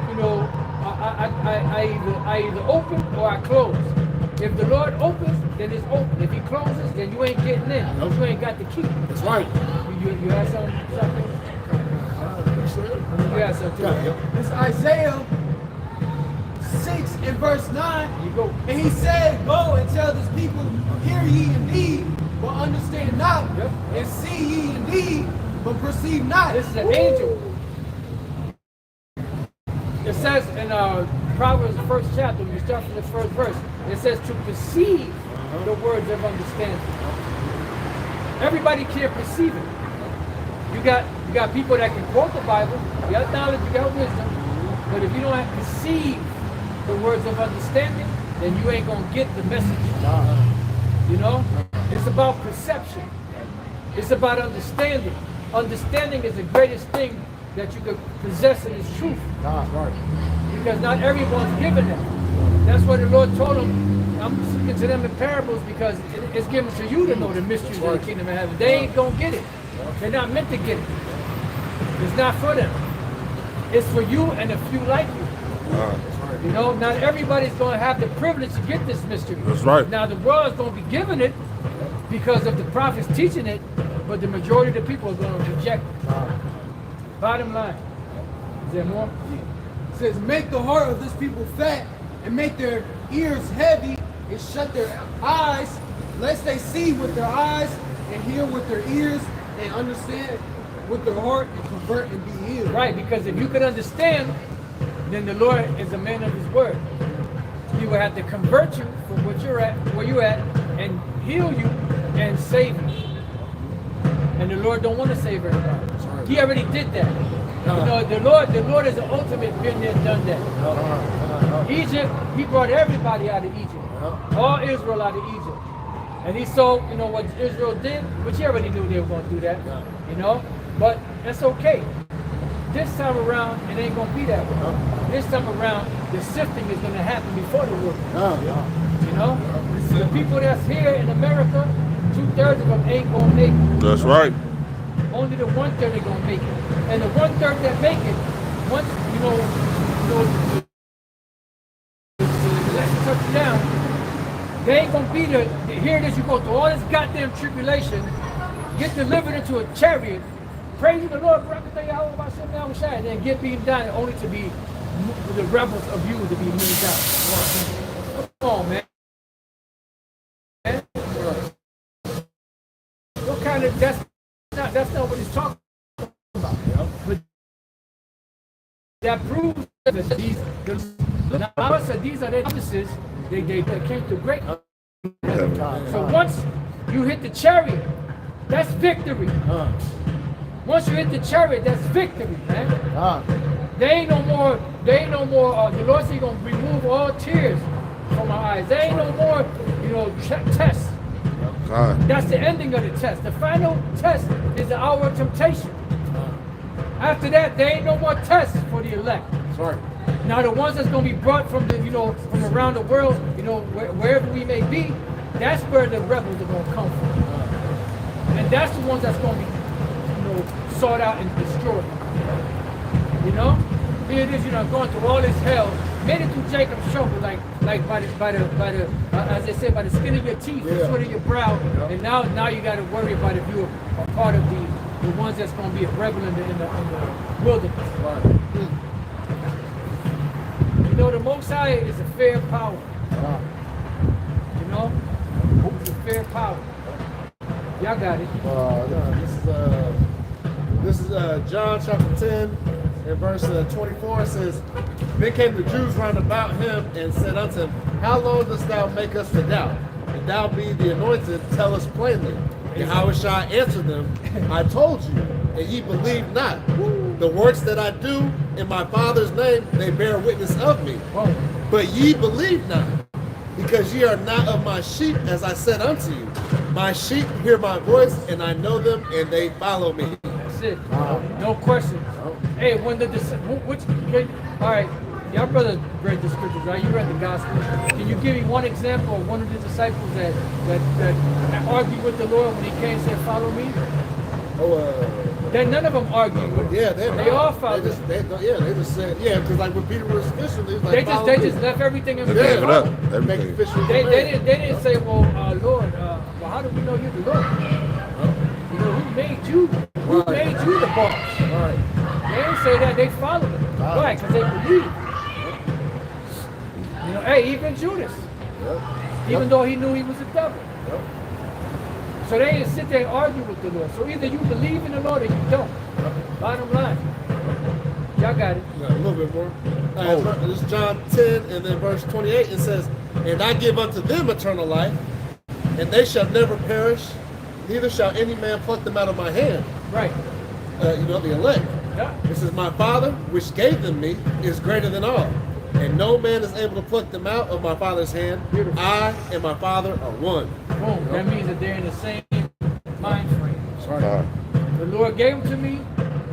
either open or I close. If the Lord opens, then it's open. If He closes, then you ain't getting in. You ain't got the key. That's right. You had something? You had something? It's Isaiah 6 and verse 9. You go. And He said, go and tell this people, hear ye indeed, but understand not, Yep. and see ye indeed, but perceive not. This is an angel. It says in Proverbs, the first chapter, when you start from the first verse, it says to perceive the words of understanding. Everybody can't perceive it. You got people that can quote the Bible, you got knowledge, you got wisdom, but if you don't have to perceive the words of understanding, then you ain't gonna get the message. You know? It's about perception. It's about understanding. Understanding is the greatest thing that you could possess in His truth. Because not everyone's given that. That's what the Lord told them. I'm speaking to them in parables because it's given to you to know the mysteries of the kingdom of heaven. They ain't gonna get it. They're not meant to get it. It's not for them. It's for you and a few like you. You know, not everybody's going to have the privilege to get this mystery. That's right. Now, the world is going to be given it because of the prophets teaching it, but the majority of the people are going to reject it. Bottom line. Is there more? It says, make the heart of this people fat, and make their ears heavy, and shut their eyes, lest they see with their eyes, and hear with their ears, and understand with their heart, and convert and be healed. Right, because if you could understand, then the Lord is a man of His word. He will have to convert you from what you're at, where you're at, and heal you and save you. And the Lord don't want to save everybody. He already did that. You know, the Lord is the ultimate been there, done that. Egypt, He brought everybody out of Egypt. All Israel out of Egypt. And He saw, you know, what Israel did, which He already knew they were going to do that. You know? But that's okay. This time around, it ain't going to be that way. This time around, the sifting is going to happen before the work. You know? The people that's here in America, 2/3 of them ain't going to make it. That's right. Only the 1/3 are going to make it. And the 1/3 that make it, once, you know, the election touches down, they ain't going to be there. Here it is, you go through all this goddamn tribulation, get delivered into a chariot, praising the Lord, and then get beaten down only to be the rebels of you to be moved out. Come on, man. What kind of that's not what he's talking about. But that proves that these are the promises they came to great. So once you hit the chariot, that's victory. Once you hit the chariot, that's victory, man. There ain't no more, the Lord said He's going to remove all tears from our eyes. There ain't no more, you know, tests. That's the ending of the test. The final test is the hour of temptation. After that, there ain't no more tests for the elect. Sorry. Now the ones that's going to be brought from the, you know, from around the world, you know, wherever we may be, that's where the rebels are going to come from. And that's the ones that's going to be, you know, sought out and destroyed. You know? Here it is, you know, going through all this hell, made it through Jacob's trouble, like like by the as they say, by the skin of your teeth, the sweat of your brow, and now you got to worry about if you're a part of the ones that's going to be a rebel in the wilderness. Right. You know, the Most High is a fair power. You know, it's a fair power. Y'all got it. This is John chapter 10 and verse 24. It says, Then came the Jews round about him and said unto him, How long dost thou make us to doubt? If thou be the anointed, tell us plainly. And how shall I answer them? I told you, and ye believe not. The works that I do in my Father's name, they bear witness of me. But ye believe not, because ye are not of my sheep, as I said unto you. My sheep hear my voice, and I know them, and they follow me. That's it. No question. Hey, when the all right, y'all brothers read the scriptures, right? You read the gospel. Can you give me one example of one of the disciples that argued with the Lord when he came and said, "Follow me"? Then none of them argued with him. Yeah, they all followed. They just said, because like when Peter was fishing, he was like, they just left everything and They began gave to it up. follow. Everything. They didn't say, well, Lord, well, how do we know you're the Lord? You know, who made you? Who made you the boss? Right. They didn't say that. They followed him. Why? Because they believed. You know, hey, even Judas. Even though he knew he was a devil. So they didn't sit there and argue with the Lord. So either you believe in the Lord or you don't. Bottom line. Y'all got it. Yeah, a little bit more. This is John 10 and then verse 28. It says, And I give unto them eternal life, and they shall never perish, neither shall any man pluck them out of my hand. Right. The elect. Yeah. This is my Father, which gave them me, is greater than all. And no man is able to pluck them out of my Father's hand. Beautiful. I and my Father are one. Boom. That means that they're in the same mind frame. Sorry. The Lord gave them to me.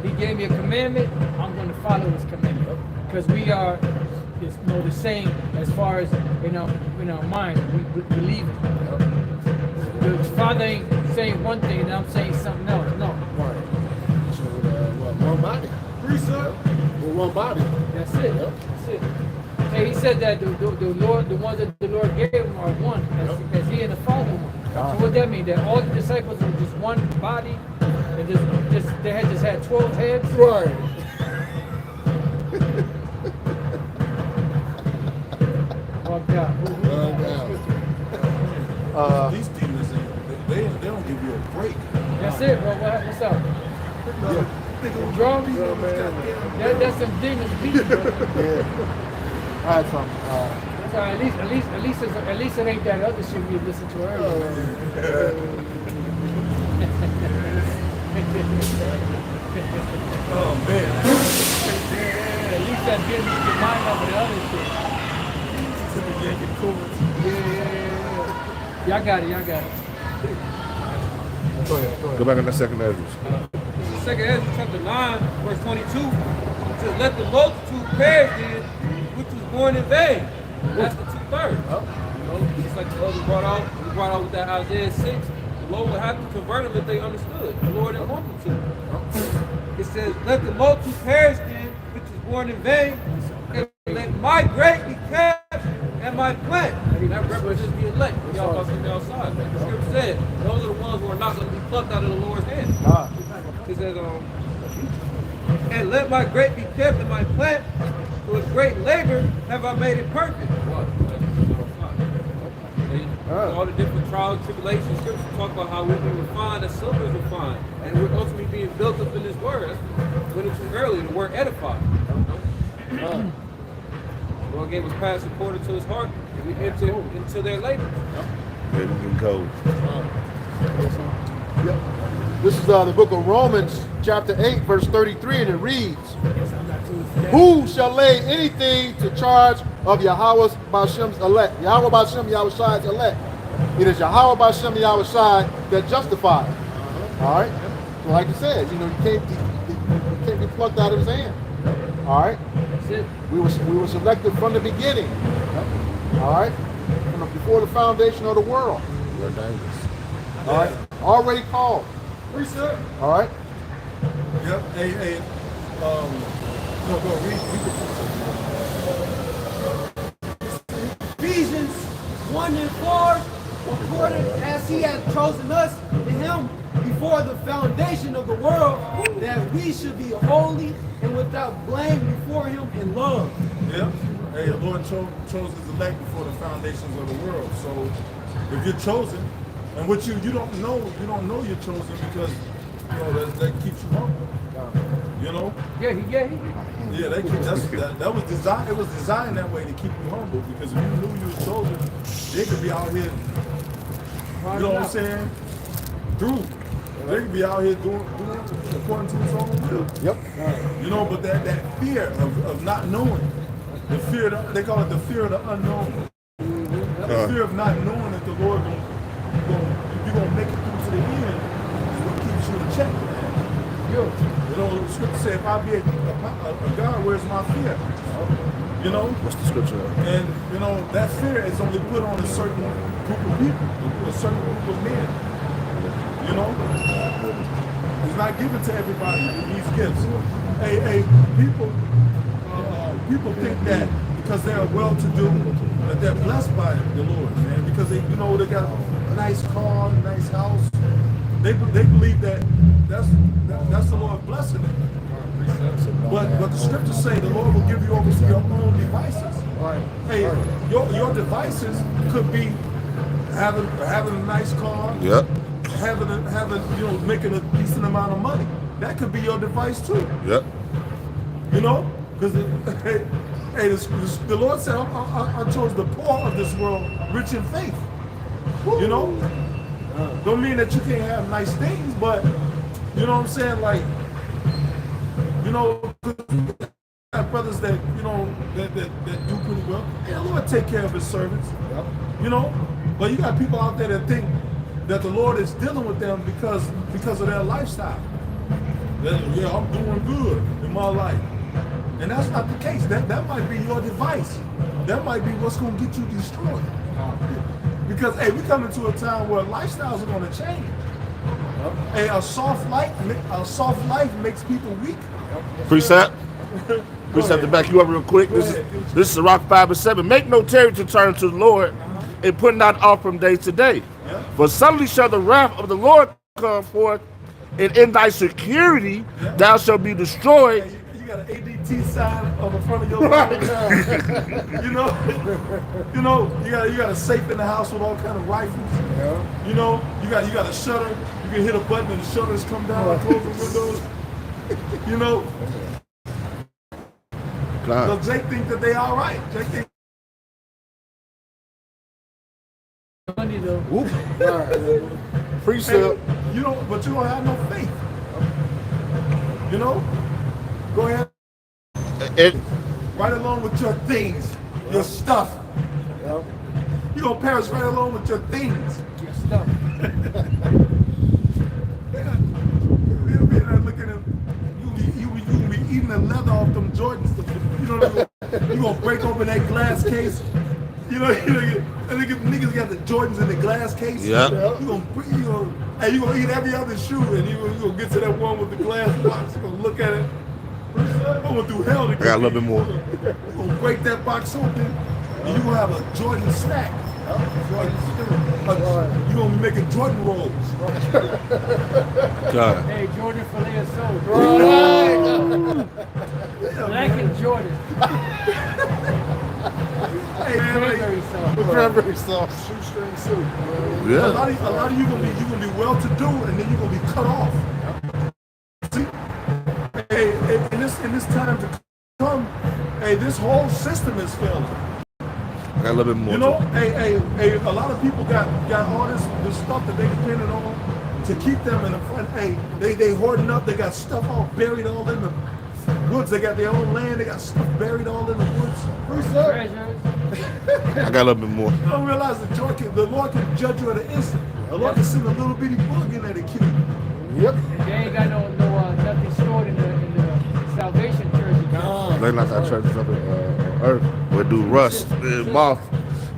He gave me a commandment. I'm going to follow His commandment because we are, the same as far as in our mind. We believe it. The Father ain't saying one thing and I'm saying something else. No. Right. So, one body. We're one body. That's it. That's it. Hey, He said that the Lord, the ones that the Lord gave Him are one, as He and the Father are one. So what that mean? That all the disciples were just one body, and they had 12 heads. Right. Oh God. These demons, they don't give you a break. That's it, bro. What's up? Drum? That's some demons beating, bro. Yeah. I had some. So at least it ain't that other shit we listened to earlier. Oh man. At least that didn't get mind up with the other shit. Yeah. Y'all got it. Go ahead. Go back in the second Ezra. This is 2 Ezra chapter 9, verse 22. It says, Let the multitude perish then, which was born in vain. That's the 2/3. Just like the other we brought out with that Isaiah 6. The Lord would have to convert them if they understood. The Lord didn't want them to. It says, Let the multitude perish then, which was born in vain, and let my grape be kept and my plant. That represents the elect. Y'all about to be outside. The scripture said, those are the ones who are not going to be plucked out of the Lord's hand. It says, and let my grape be kept and my plant, with great labor have I made it perfect. All the different trials and tribulations, scripture talk about how we've been refined as silver is refined. And we're ultimately being built up in this word. That's when it was earlier, the word edify. The Lord gave us paths according to His heart, and we enter into their labors. Getting cold. This is the book of Romans, chapter 8, verse 33, and it reads, Who shall lay anything to charge of Yahweh Bashem's elect? Yahweh Bashem, Yahweh Shai's elect. It is Yahweh Bashem, Yahweh Shai that justifies. All right? So like you said, you can't be plucked out of His hand. All right? That's it. We were selected from the beginning. All right? Before the foundation of the world. We're dangerous. All right? Already called. Reset. All right? Yep. Hey. Go. Read the 1 and 4, according as he hath chosen us in him before the foundation of the world, that we should be holy and without blame before him in love. Yeah. Hey, the Lord chose his elect before the foundations of the world. So if you're chosen, and what you don't know you're chosen because that keeps you humble. You know? Yeah, Yeah, that was designed. It was designed that way to keep you humble because if you knew you was chosen, they could be out here. You know what I'm saying? They could be out here doing according to his own will. Yep. You know, but that fear of not knowing, the fear they call it the fear of the unknown. The fear of not knowing that the Lord you're gonna make it through to the end is what keeps you in check. You know, the scripture says, if I be a God, where's my fear? You know? What's the scripture? And, you know, that fear is only put on a certain group of people, a certain group of men. You know? It's not given to everybody, these gifts. People think that because they're well-to-do, that they're blessed by the Lord, man. Because they got a nice car, a nice house. They believe that that's the Lord blessing them. But the scriptures say the Lord will give you over to your own devices. Hey, your devices could be having a nice car. Yep. Having making a decent amount of money. That could be your device too. Yep. You know, because the Lord said, I chose the poor of this world, rich in faith. You know, don't mean that you can't have nice things, but you know what I'm saying, like, you know, have brothers that that do pretty well. And the Lord take care of his servants. Yep. You know, but you got people out there that think that the Lord is dealing with them because of their lifestyle. Yeah, I'm doing good in my life. And that's not the case. That might be your device. That might be what's going to get you destroyed. Because, hey, we come into a time where lifestyles are going to change. Hey, a soft life makes people weak. Precept. Precept to back you up real quick. This is Sirach 5 and 7. Make no tarry to turn to the Lord, and put not off from day to day. For suddenly shall the wrath of the Lord come forth, and in thy security thou shalt be destroyed. You got an ADT sign on the front of your car. you got a safe in the house with all kind of rifles. Yeah. You know, you got a shutter. You can hit a button and the shutters come down and close the windows. You know. So Jake think that they all right. Jake think. Money though. Precept. Hey, but you don't have no faith. You know? Go ahead. Right along with your things, your stuff. Yep. You're going to perish right along with your things. Your stuff. You'll be there looking at, you'll be eating the leather off them Jordans. You're going to break open that glass case. Niggas got the Jordans in the glass case. Yeah. You're gonna eat every other shoe, and you're gonna get to that one with the glass box. You're gonna look at it. I went through hell to get I got a little bit more. You're gonna break that box open, and you're gonna have a Jordan snack. You're gonna be making Jordan rolls. God. Hey, Jordan filet of soul. Black and Jordan. Hey man, Cranberry sauce. Cranberry sauce. Shoestring soup. Yeah. a lot of you gonna be well to do, and then you're gonna be cut off. See, hey, in this time to come, hey, this whole system is failing. I got a little bit more. You know, hey, a lot of people got all this stuff that they depended on to keep them in the front. Hey, they hoarding up. They got stuff all buried all in the woods. They got their own land. They got stuff buried all in the woods. Treasures. I got a little bit more. You don't realize that the Lord can judge you at an instant. The Lord can send a little bitty bug in there to kill you. Yep. They ain't got nothing stored in the Salvation Church. They like our churches up in Earth where do rust and moth.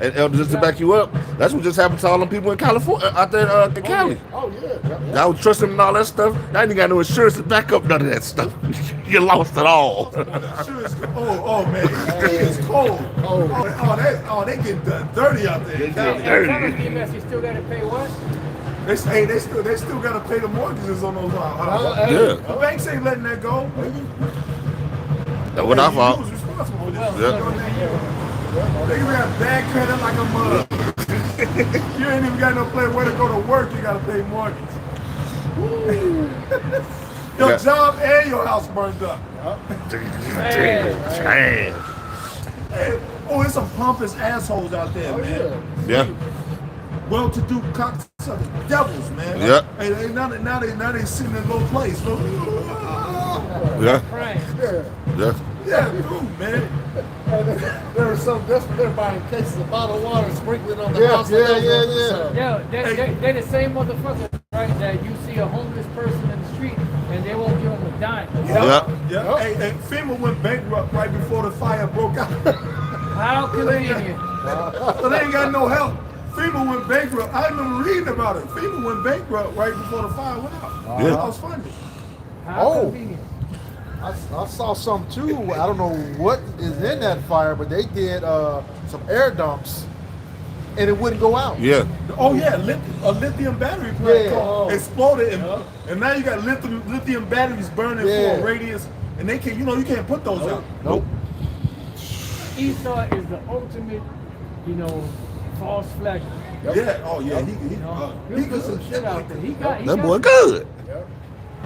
And Elder, just to back you up, that's what just happened to all them people in California, out there in Cali. Oh yeah. I was trusting him and all that stuff. I ain't got no insurance to back up none of that stuff. You lost it all. Sure is, oh man, it's cold. They get dirty out there. They get Tell dirty. us, DMS, you still gotta pay what? They still got to pay the mortgages on those houses. Yeah. The banks ain't letting that go. That's what I You thought. was responsible for this. Yeah. They can have bad credit like a mug. You ain't even got no place where to go to work. You got to pay mortgage. Your Yeah. job and your house burned up. Damn. Hey, it's some pompous assholes out there, man. Yeah. Well-to-do cocksucker devils, man. Yeah. Hey, now they sitting in low place. Look. Yeah. Frank. Yeah. Yeah, dude, man. There was some desperate. They're buying cases of bottled water, sprinkling on the Yeah, house. yeah. Yeah, they're the same motherfuckers, right? That you see a homeless person in the street and they won't give them a dime. Yeah. Yeah. Hey, FEMA went bankrupt right before the fire broke out. How convenient. So they ain't got no help. FEMA went bankrupt. I remember reading about it. FEMA went bankrupt right before the fire went out. Yeah. That was funny. How Oh. convenient. I saw some too. I don't know what is in that fire, but they did some air dumps, and it wouldn't go out. Yeah. Oh yeah, a lithium battery plant Yeah. exploded, and now you got lithium batteries burning Yeah. for a radius, and they can, you can't put those out. Nope. Esau is the ultimate, false flag. Yeah. Oh yeah. He He put some shit out there. He got That boy good.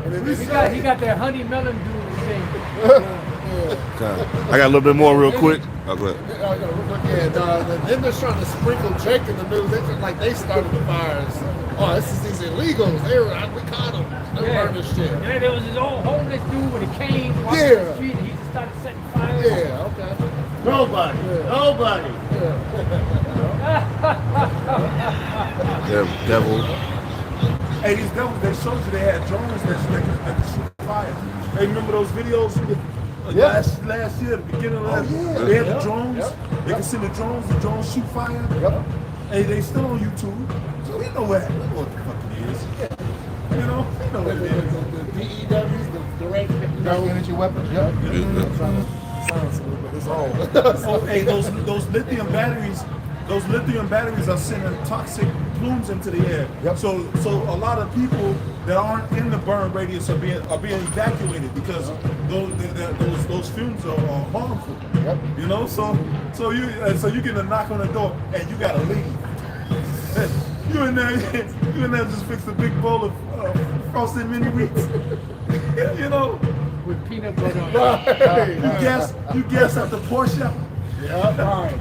he got that honey melon dude thing. God. I got a little bit more real quick. Oh, go ahead. Then they're trying to sprinkle Jake in the news. They just like they started the fires. Oh, this is these illegals. We caught them. They burned this shit. And then there was this old homeless dude with a cane walking Yeah. the street and he just started setting fires. Yeah, okay. Nobody. Devil. Hey, these devils, they showed you they had drones that could shoot fire. Hey, remember those videos? Last year, the beginning of last year, they had the drones. They can send the drones shoot fire. Hey, they still on YouTube. So we know what the fuck it is. We know what it is. The DEWs, the direct Energy weapons. Yep. Oh, hey, those lithium batteries are sending toxic plumes into the air. So a lot of people that aren't in the burn radius are being evacuated because those fumes are harmful. So you get a knock on the door and you gotta leave. You in there just fix a big bowl of frosted mini wheats. With peanut butter on You guess at the Porsche. right.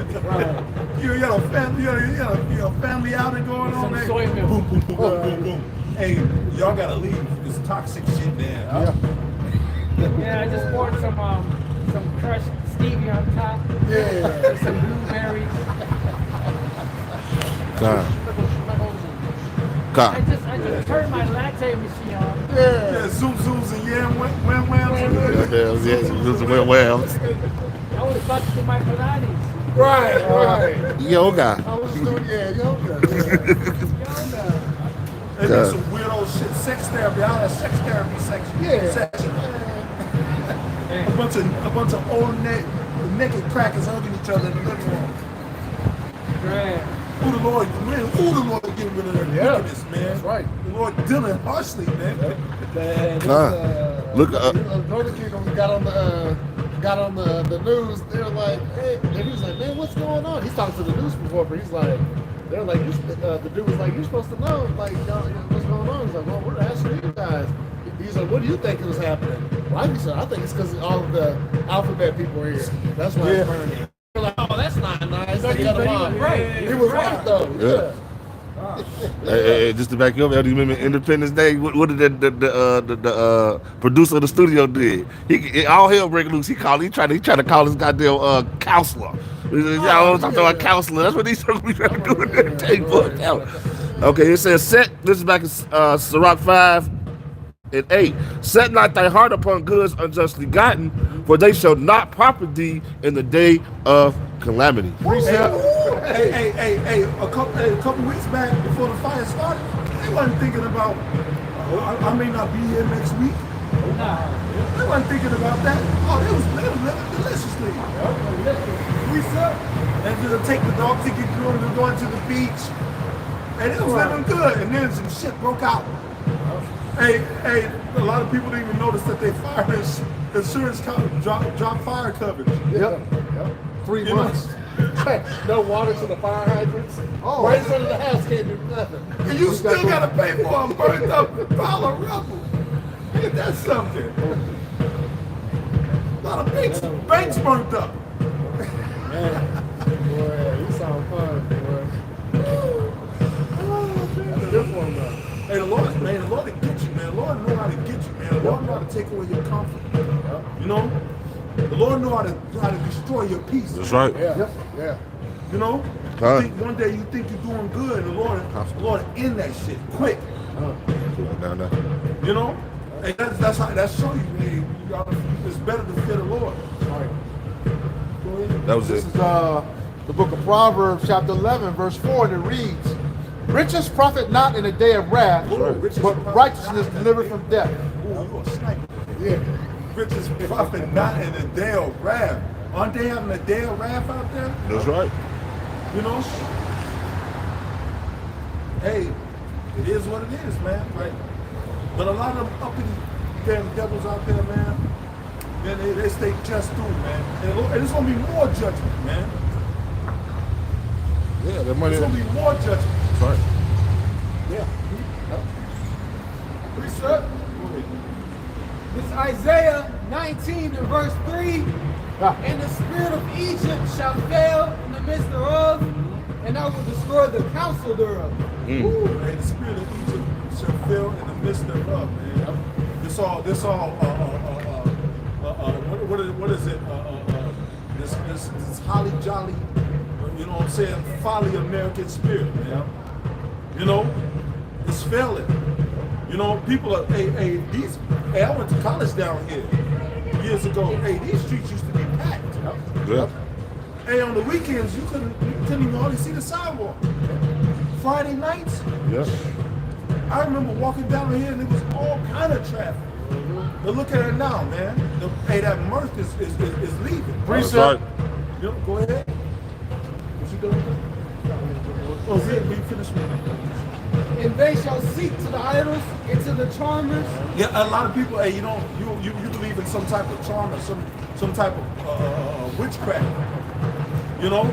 You got a family outing going on Some there. soy milk. Boom, boom, boom, boom, boom, boom. Hey, y'all gotta leave. It's toxic shit there. Yeah, I just poured some crushed stevia on top. With some blueberries. God. I just turned my latte machine on. Yeah, zoom and yam wham. Well. I was about to do my Pilates. Right. Yoga. I was doing yoga. They do some weirdo shit. Sex therapy. I had a sex therapy section. A bunch of old naked crackers hugging each other in the living room. Right. Who the Lord getting rid of that wickedness, man. That's right. The Lord dealing harshly, man. Look up. Northern Kingdom got on the news. They're like, hey, and he was like, man, what's going on? He's talking to the news reporter. He's like, they're like, the dude was like, you're supposed to know, like, what's going on? He's like, well, we're asking you guys. He's like, what do you think was happening? Well, I think it's because all of the alphabet people are here. That's why it's burning. They're like, oh, that's not nice. But he was right. He was right though. Yeah. Hey, just to back you up, you remember Independence Day? What did the producer of the studio did? He all hell breaking loose. He tried to call his goddamn counselor. I'm talking about counselor. That's what he's trying to do in that tape book. Okay, it says set. This is back in Sirach 5:8. Set not thy heart upon goods unjustly gotten, for they shall not profit thee in the day of calamity. Hey, a couple weeks back before the fire started, they wasn't thinking about I may not be here next week. They weren't thinking about that. Oh, they was living deliciously. We said, and to take the dog ticket, going to the beach, and it was living good. And then some shit broke out. Hey, a lot of people didn't even notice that they fire insurance drop fire coverage. Yep. 3 You know? months. No water to the fire hydrants. Oh. Right in front of the house can't do nothing. And you still gotta pay for a burned up pile of rubble. Ain't that something? A lot of banks burnt up. Boy, you sound fun, boy. That's a good one, though. Hey, the Lord will get you, man. The Lord know how to get you, man. The Lord know how to take away your comfort. You know? The Lord know how to destroy your peace. That's right. Yeah. You know? Huh? One day you think you're doing good, and the Lord end that shit quick. Down there. You know? And that's show you, man. It's better to fear the Lord. That was This it. is the book of Proverbs, chapter 11, verse 4, and it reads, "Riches profit not in a day of wrath, but righteousness delivered from death." Ooh, you a sniper. Yeah. Riches profit not in a day of wrath. Aren't they having a day of wrath out there? That's right. You know? Hey, it is what it is, man. Right? But a lot of them uppity damn devils out there, man, they stay just through, man. And it's gonna be more judgment, man. Yeah, that money. It's gonna be more judgment. That's right. Yeah. Reset. This Isaiah 19 and verse 3. Ah. And the spirit of Egypt shall fail in the midst thereof, and I will destroy the counsel thereof. Ooh, hey, the spirit of Egypt shall fail in the midst thereof, man. This all, what is it? This holly jolly, you know what I'm saying? Folly American spirit, man. You know, it's failing. You know, people are, I went to college down here years ago. Hey, these streets used to be packed. Yeah. Hey, on the weekends, you couldn't even hardly see the sidewalk. Friday nights, Yeah. I remember walking down here and it was all kind of traffic. But look at it now, man. Hey, that mirth is leaving. That's right. You know, go ahead. What you doing? Oh, yeah, we finished with it. And they shall seek to the idols and to the charmers. Yeah, a lot of people, hey, you believe in some type of charm or some type of witchcraft. You know?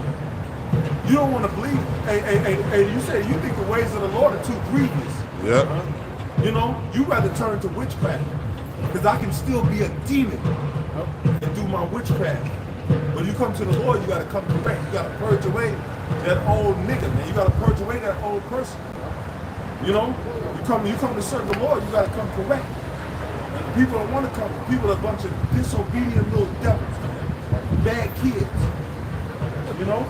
You don't want to believe. Hey, you said you think the ways of the Lord are too grievous. Yeah. You know, you rather turn to witchcraft. Because I can still be a demon and do my witchcraft. When you come to the Lord, you got to come correct. You got to purge away that old nigga, man. You got to purge away that old person. You know, you come to serve the Lord, you got to come correct. And the people that want to come, people are a bunch of disobedient little devils, man. Bad kids. You know?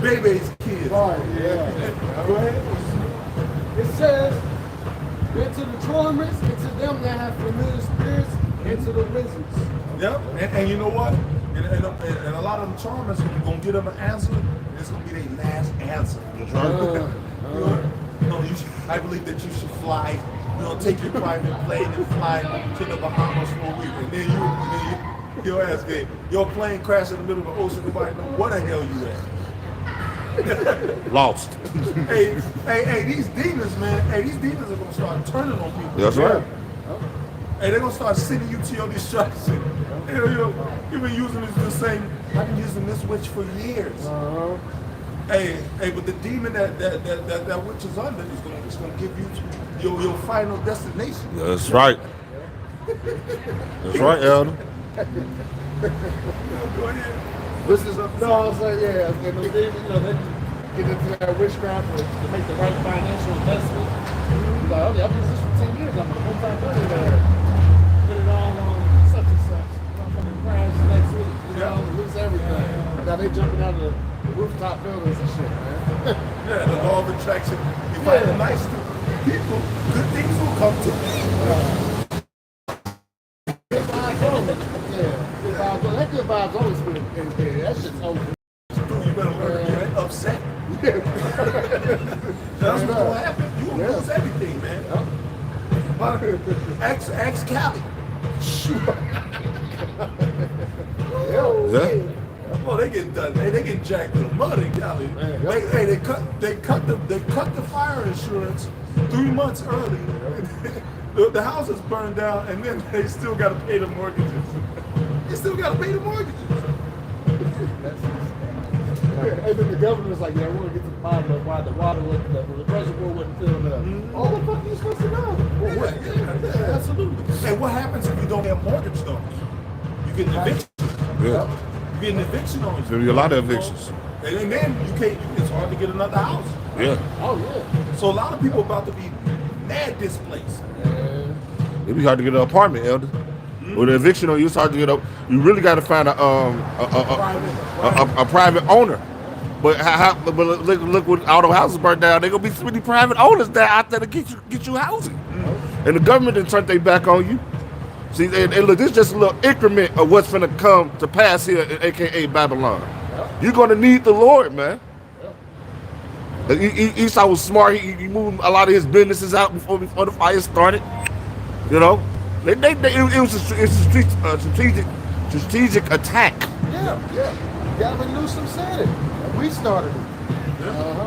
Baby's kids. Right, yeah. Go ahead. It says, and to the charmers, and to them that have familiar spirits, and to the wizards. Yep. And you know what? And a lot of them charmers, if you're going to get them an answer, it's going to be their last answer. That's right. I believe that you should fly, take your private plane and fly to the Bahamas for a week. And then your ass get your plane crash in the middle of the ocean, nobody know where the hell you at. Lost. Hey, these demons, man, these demons are gonna start turning on people. That's right. Hey, they're gonna start sending you to your destruction. You've been using this I've been using this witch for years. Hey, but the demon that witch is under is gonna give you your final destination. That's right. That's right, Elder. Go ahead. This is no, I was like, yeah, and the demons, they get into that witchcraft to make the right financial investment. Like, okay, I've used this for 10 years. I'm a multi-millionaire. Put it all on such and such. I'm gonna crash next week. Lose everything. Now they jumping out of the rooftop buildings and shit, man. Yeah, the law of attraction. If I am nice to people, good things will come to me. Good vibes only. Yeah, good vibes only. That good vibes always been in there. That shit's over. You better learn to get upset. That's what's gonna happen. You gonna lose everything, man. Ex Cali. Yeah. Oh, they get done. They get jacked to the mud in Cali. They cut the fire insurance 3 months early. The house is burned down, and then they still got to pay the mortgages. They still got to pay the mortgages. And then the governor's like, yeah, we're gonna get to the bottom of why the water was, the reservoir wasn't filled up. All the fuck you supposed to know? Yeah, absolutely. And what happens if you don't have mortgage though? You get an eviction. Yeah. You get an eviction on you. There'll be a lot of evictions. And then you can't. It's hard to get another house. Yeah. Oh yeah. So a lot of people about to be mad displaced. It'd be hard to get an apartment, Elder. With an eviction on you, it's hard to get up. You really got to find a private owner. But look, when all the houses burned down, there gonna be so many private owners that out there to get you housing. And the government didn't turn their back on you. See, and look, this is just a little increment of what's gonna come to pass here in AKA Babylon. You're gonna need the Lord, man. Esau was smart. He moved a lot of his businesses out before the fire started. You know, it was a strategic attack. Yeah. Gavin Newsom said it. We started it.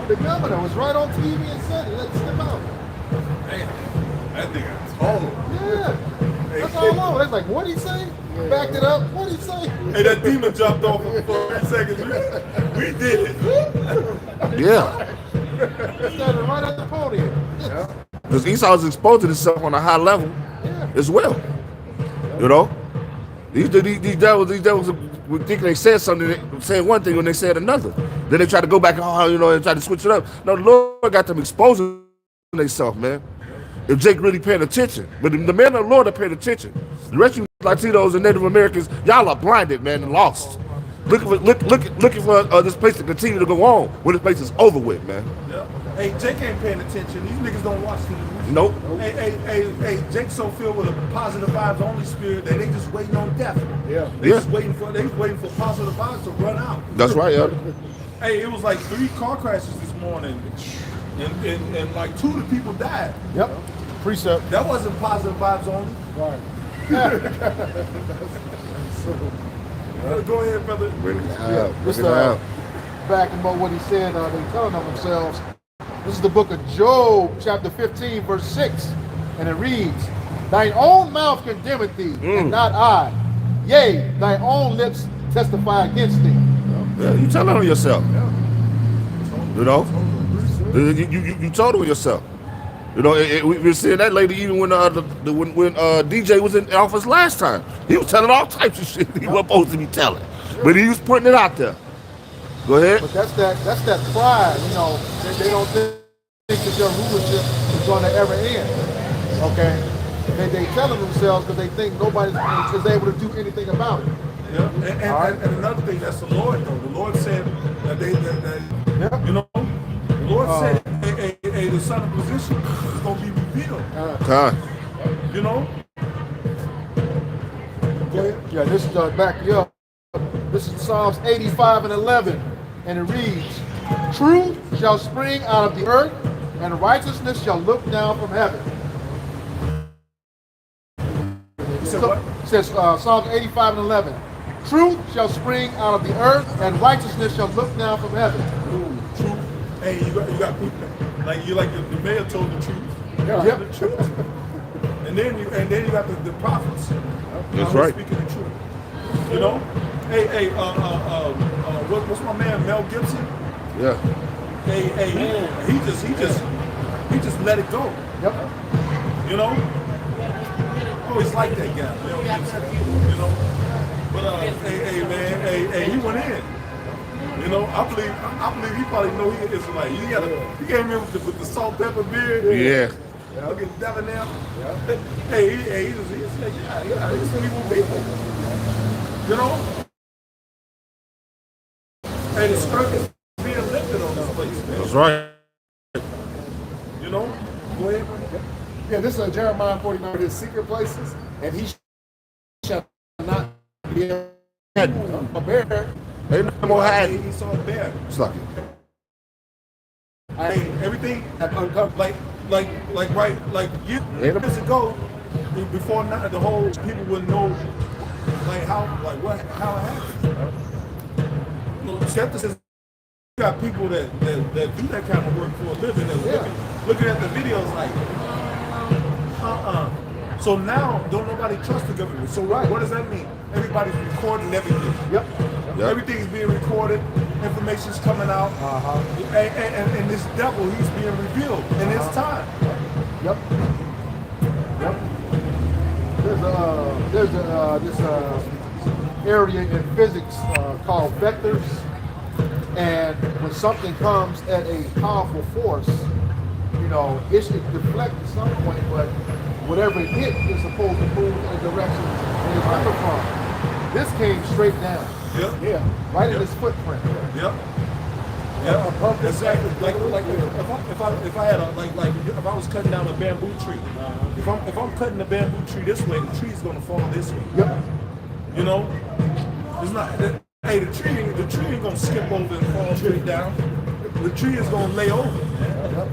The governor was right on TV and said it. Let's step out. Man, that nigga told. Yeah. That's all over. It's like, what'd he say? Backed it up. What'd he say? Hey, that demon jumped off for 3 seconds. We did it. Yeah. Started right at the podium. Because Esau's exposing himself on a high level as well. You know? These devils would think they said something, saying one thing when they said another. Then they try to go back, and try to switch it up. No, the Lord got them exposing themselves, man. If Jake really paying attention. But the men of the Lord are paying attention. The rest of you Latinos and Native Americans, y'all are blinded, man, and lost. Looking for this place to continue to go on when this place is over with, man. Yeah. Hey, Jake ain't paying attention. These niggas don't watch the news. Nope. Hey, Jake's so filled with a positive vibes only spirit that they just waiting on death. Yeah. They waiting for positive vibes to run out. That's right, Elder. Hey, it was like 3 car crashes this morning, and like 2 of the people died. Yep. Precept. That wasn't positive vibes only. Right. Go ahead, brother. Just backing up what he said, they telling on themselves. This is the book of Job, chapter 15, verse 6. And it reads, Thine own mouth condemneth thee, and not I. Yea, thy own lips testify against thee. Yeah, you telling on yourself. You know? You told on yourself. You know, we were seeing that lady even when DJ was in office last time. He was telling all types of shit he wasn't supposed to be telling. But he was putting it out there. Go ahead. But that's that pride, they don't think that your rulership is going to ever end. Okay? They telling themselves because they think nobody is able to do anything about it. Yeah. And another thing, that's the Lord though. The Lord said that the Lord said the son of position is going to be revealed. You know? Go ahead. Yeah, this is back you up. This is Psalms 85 and 11. And it reads, Truth shall spring out of the earth, and righteousness shall look down from heaven. You said what? It says Psalms 85 and 11. Truth shall spring out of the earth, and righteousness shall look down from heaven. Ooh, truth. Hey, you got people like the mayor told the truth. Yep. The truth. And then you got the prophets. That's right. Speaking the truth. You know? Hey, what's my man Mel Gibson? Yeah. Hey, he just let it go. Yep. You know? Always like that guy, Mel Gibson. You know? But hey man, he went in. You know, I believe he probably know he is like he came in with the salt pepper beard. Yeah. Look at Devin now. Hey, he's like, yeah, he's some evil people. You know? Hey, the skirt is being lifted on this place, man. That's right. You know? Go ahead. Yeah, this is Jeremiah 49, his secret places, and he shall not be a bear. Ain't no more hiding. He saw a bear. It's like Hey, everything Have uncovered. like years ago, before now, the whole people wouldn't know how it happened. Skepticism. You got people that do that kind of work for a living and looking at the videos like, So now, don't nobody trust the government. So what does that mean? Everybody's recording everything. Yep. Everything is being recorded. Information's coming out. And this devil, he's being revealed in his time. Yep. There's this area in physics called vectors, and when something comes at a powerful force, it should deflect at some point, but whatever it hit is supposed to move in the direction it is coming from. This came straight down. Yep. Yeah. Right in his footprint. Yep. Yeah, exactly. Like if I had if I was cutting down a bamboo tree, if I'm cutting the bamboo tree this way, the tree's gonna fall this way. Yep. It's not. The tree ain't gonna skip over and fall straight down. The tree is gonna lay over. Yep.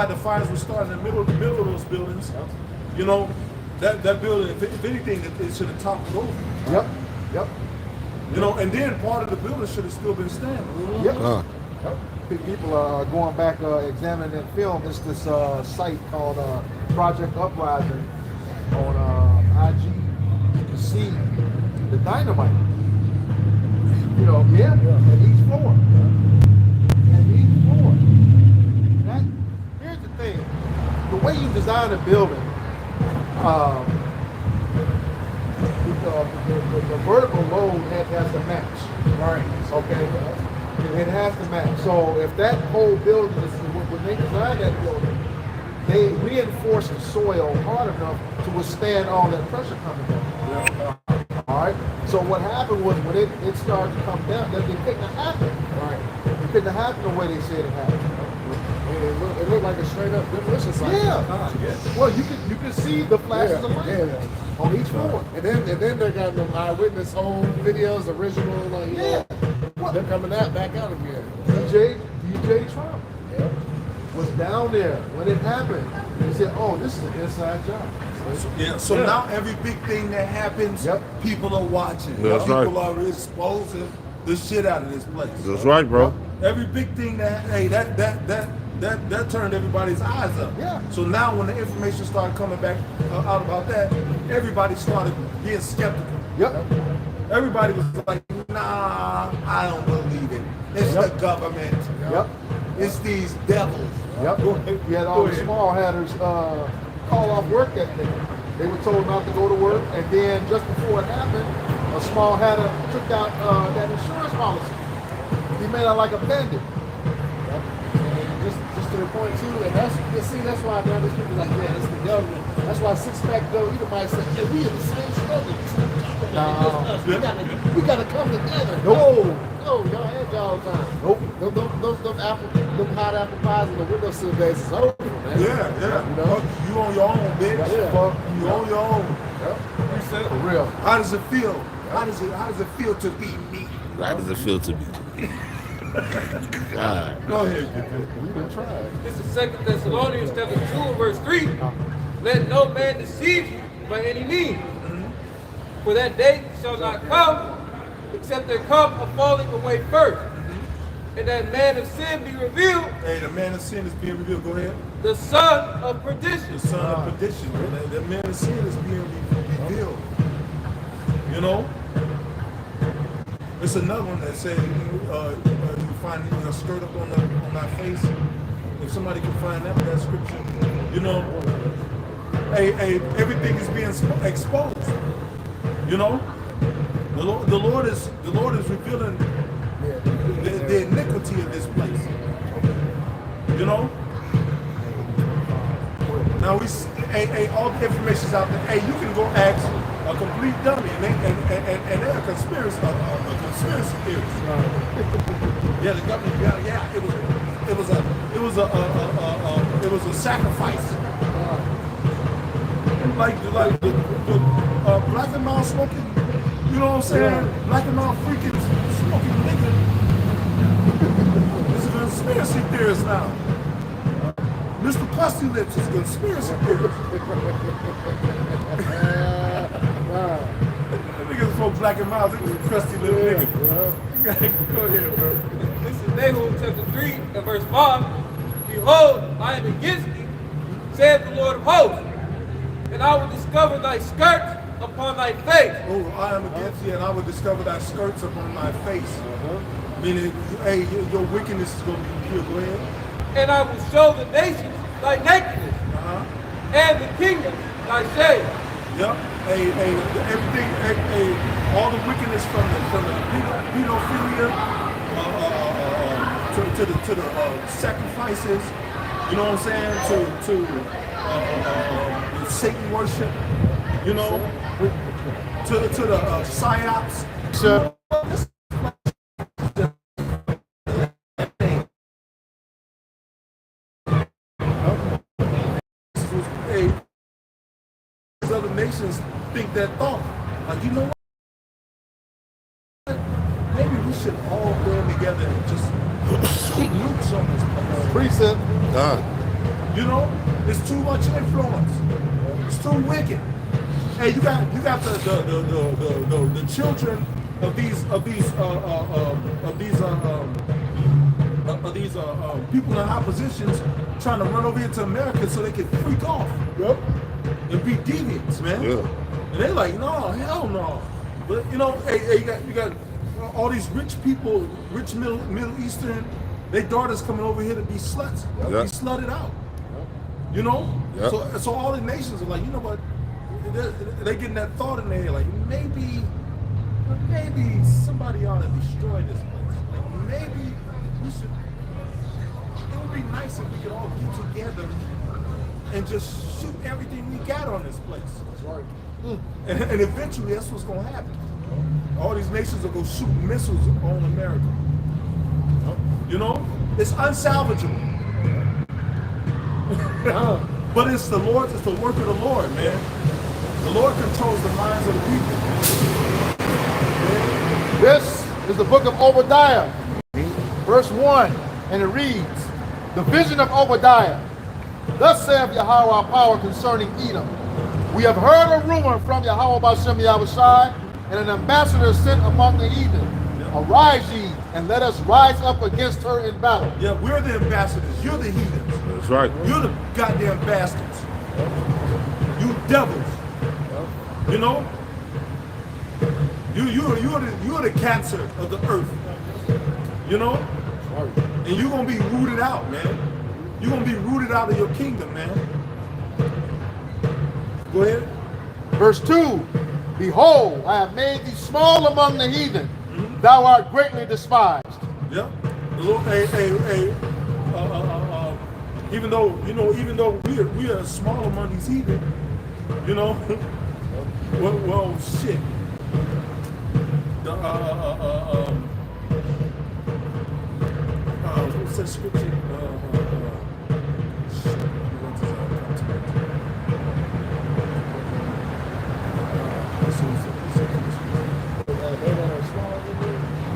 The fires were starting in the middle of those buildings. That building, if anything, it should have toppled over. Yep. And then part of the building should have still been standing. Yep. People are going back examining that film. It's this site called Project Uprising on IG. You can see the dynamite. At each floor. Here's the thing. The way you design a building, the vertical load has to match. Right. Okay. It has to match. So if that whole building is, when they design that building, they reinforce the soil hard enough to withstand all that pressure coming down. All right. So what happened was when it started to come down, that it couldn't happen. Right. It couldn't happen the way they said it happened. It looked like a straight up demolition site. Yeah. Well, you can see the flashes of light on each floor. And then they got them eyewitness home videos, original, they're coming out back out again. DJ Trump was down there when it happened. He said, "Oh, this is an inside job." So now every big thing that happens, people are watching. That's right. People are exposing the shit out of this place. That's right, bro. Every big thing that turned everybody's eyes up. Yeah. So now when the information started coming back out about that, everybody started being skeptical. Yep. Everybody was like, nah, I don't believe it. It's the government. Yep. It's these devils. Yep. You had all the small hatters call off work that day. They were told not to go to work, and then just before it happened, a small hatter took out that insurance policy. He made out like a bandit. Just to the point too, and that's why now these people like, it's the government. That's why Six-Pack Go either might say, hey, we in the same struggle. We gotta come together. No, y'all had y'all time. Nope. Them hot apple pies and the windowsill days is over, man. Yeah. You on your own, bitch. Yeah. You on your own. for real. How does it feel? How does it feel to be me? How does it feel to be? God. Go ahead. We've been trying. This is 2 Thessalonians chapter 2 verse 3. Let no man deceive you by any means. For that day shall not come, except there come a falling away first. And that man of sin be revealed. Hey, the man of sin is being revealed. Go ahead. The son of perdition. The son of perdition. The man of sin is being revealed. You know? It's another one that said you find a skirt up on our face. If somebody can find that scripture, you know, everything is being exposed. You know, the Lord is revealing the iniquity of this place. You know. Now all the information's out there. Hey, you can go ask a complete dummy, and they're a conspiracy theorist. Yeah, the government. Yeah, it was a sacrifice. Like the black and mild smoking. You know what I'm saying? Yeah. Black and mild freaking smoking nigga. It's a conspiracy theorist now. Mr. Pussy Lips is a conspiracy theorist. Niggas from Black and Miles, they was crusty little niggas. Go ahead, bro. This is Nahum chapter 3 and verse 5. Behold, I am against thee, saith the Lord of hosts, and I will discover thy skirts upon thy face. Oh, I am against you, and I will discover thy skirts upon my face. Meaning, hey, your wickedness is going to be pure. Go ahead. And I will show the nations thy nakedness, and the kingdoms thy shame. Yep. Everything, all the wickedness from the pedophilia to the sacrifices, you know what I'm saying, to Satan worship, you know, to the psyops. Sure. Other nations think that thought. Like, you know what? Maybe we should all band together and just shoot nukes on this place. Precept. You know, it's too much influence. It's too wicked. Hey, you got the children of these people in oppositions trying to run over here to America so they can freak off. Yep. And be deviants, man. Yeah. And they're like, no, hell no. But you know, hey, you got all these rich people, rich Middle Eastern, their daughters coming over here to be sluts, be slutted out. You know? So all the nations are like, you know what? They're getting that thought in their head, like maybe somebody ought to destroy this place. Like maybe we should. It would be nice if we could all get together and just shoot everything we got on this place. That's right. And eventually that's what's gonna happen. All these nations are gonna shoot missiles on America. You know? It's unsalvageable. But it's the Lord's, it's the work of the Lord, man. The Lord controls the minds of the people. This is the book of Obadiah, verse 1, and it reads, the vision of Obadiah. Thus saith Yahweh our power concerning Edom. We have heard a rumor from Yahweh Bashem Yahushai, and an ambassador sent among the heathen. Arise ye, and let us rise up against her in battle. Yeah, we're the ambassadors. You're the heathens. That's right. You're the goddamn bastards. You devils. You know? You're the cancer of the earth. You know? And you're gonna be rooted out, man. You're going to be rooted out of your kingdom, man. Go ahead. Verse 2, behold, I have made thee small among the heathen. Thou art greatly despised. Yeah. The Lord, even though we are small among these heathen, you know, well, shit. What's that scripture?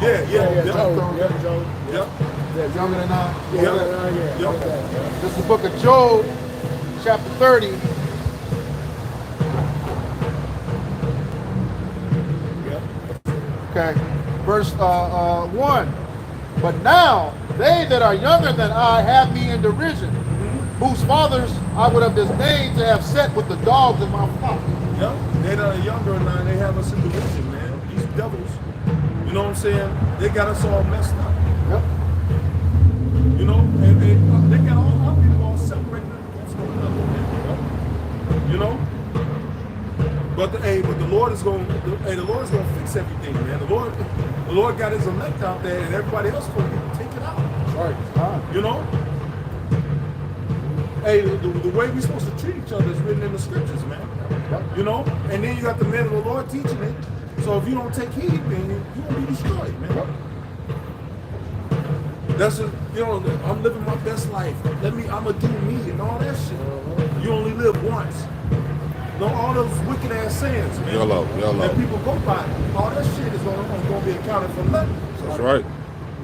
Yeah, younger than I. Yeah. This is the book of Job, chapter 30. Okay, verse 1. But now they that are younger than I have me in derision, whose fathers I would have disdained to have set with the dogs in my flock. Yeah, they that are younger than I, they have us in derision, man. These devils, you know what I'm saying? They got us all messed up. Yep. You know, and they got all our people all separated against one another. You know? But the Lord is going to fix everything, man. The Lord got his elect out there, and everybody else going to get taken out. Right. You know? Hey, the way we're supposed to treat each other is written in the scriptures, man. You know? And then you got the men of the Lord teaching it. So if you don't take heed, then you're going to be destroyed, man. That's just, you know, I'm living my best life. I'm going to do me and all that shit. You only live once. No, all those wicked ass sayings, man. YOLO. That people go by. All that shit is going to be accounted for nothing. That's right.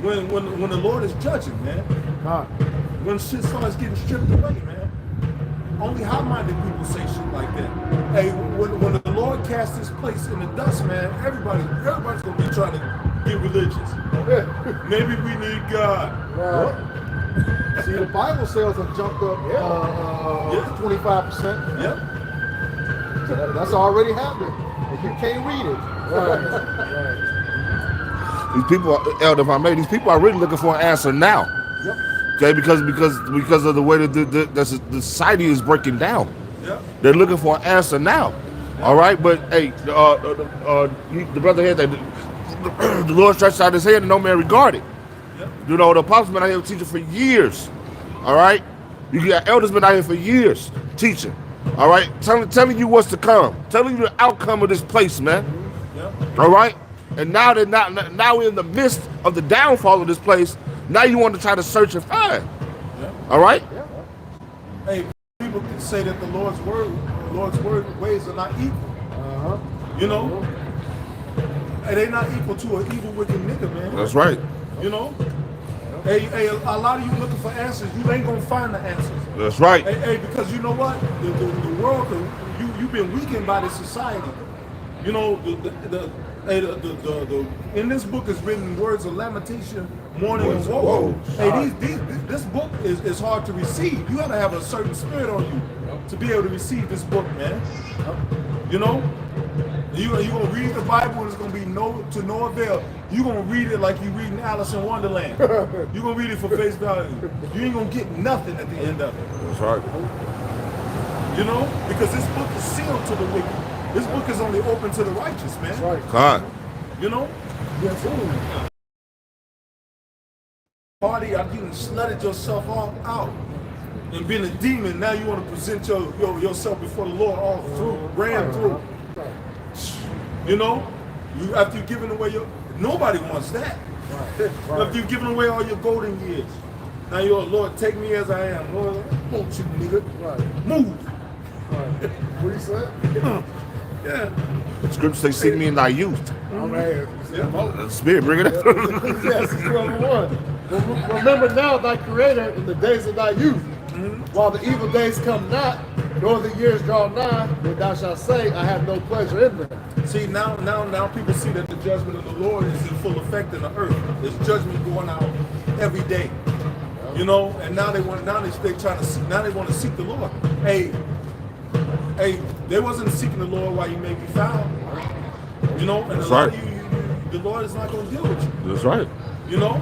When the Lord is judging, man. When shit starts getting stripped away, man. only high-minded people say shit like that. Hey, when the Lord casts His place in the dust, man, everybody's gonna be trying to get religious. Maybe we need God. Right. See, the Bible sales have jumped up 25%. Yep. That's already happening. If you can't read it. These people, Elder, if I may, these people are really looking for an answer now. Yep. Okay, because of the way that the society is breaking down. Yep. They're looking for an answer now. All right, but hey, the brother here that the Lord stretched out His hand and no man regarded. Yep. You know, the apostles been out here teaching for years. All right, you got elders been out here for years teaching. All right, telling you what's to come, telling you the outcome of this place, man. Yep. All right, and now now we're in the midst of the downfall of this place. Now you want to try to search and find. Yep. All right. Hey, people can say that the Lord's word ways are not equal. You know, and they're not equal to an evil, wicked nigga, man. That's right. You know, hey, a lot of you looking for answers, you ain't gonna find the answers. That's right. Hey, because you know what, the world, you've been weakened by this society. You know, the in this book is written words of lamentation, mourning, and woe. Hey, this book is hard to receive. You gotta have a certain spirit on you to be able to receive this book, man. You know, you gonna read the Bible and it's gonna be to no avail. You gonna read it like you reading Alice in Wonderland. You gonna read it for face value. You ain't gonna get nothing at the end of it. That's right. You know, because this book is sealed to the wicked. This book is only open to the righteous, man. That's right. God. You know? Yes, sir. Party, I didn't slutted yourself all out and being a demon. Now you want to present yourself before the Lord all through, ran through. You know? After you've given away nobody wants that. After you've given away all your golden years. Now you're, Lord, take me as I am. Lord, I want you, nigga. Right. Move. Right. What he said? Yeah. The scriptures say, "Seek me in thy youth." All right. The Spirit, bring it up. Yes, it's 12:1. Remember now thy Creator in the days of thy youth, while the evil days come not, nor the years draw nigh, then thou shalt say, I have no pleasure in them. See, now people see that the judgment of the Lord is in full effect in the earth. There's judgment going out every day. You know, and now they want to seek the Lord. Hey, they wasn't seeking the Lord while you may be found. You know, and That's a lot right. of you, the Lord is not going to deal with you. That's right. You know,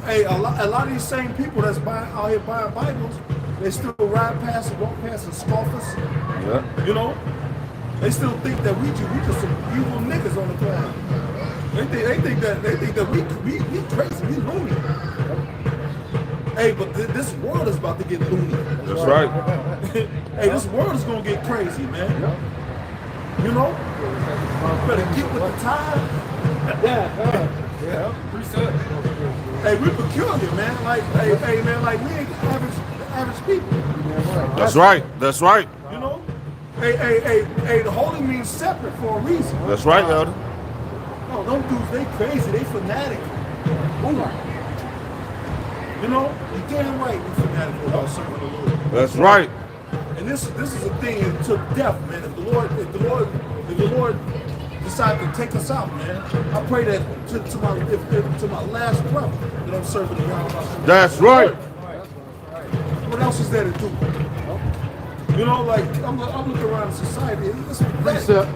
a lot of these same people that's out here buying Bibles, they still ride past and walk past and scoff us. Yeah. You know, they still think that we just some evil niggas on the planet. They think that we crazy, we loony. Hey, but this world is about to get loony. That's right. Hey, this world is gonna get crazy, man. You know, better get with the time. Yeah. Precept. Hey, we peculiar, man. Like, hey, man, like we ain't average people. That's right. That's right. You know? Hey, the holy means separate for a reason. That's right, Elder. No, them dudes, they crazy, they fanatic. Ooh. You know, you damn right we fanatical about serving the Lord. That's right. And this is a thing that took death, man. If the Lord decide to take us out, man, I pray that to my last breath that I'm serving the God. That's right. What else is there to do? You know, like I'm looking around society. And it's pathetic.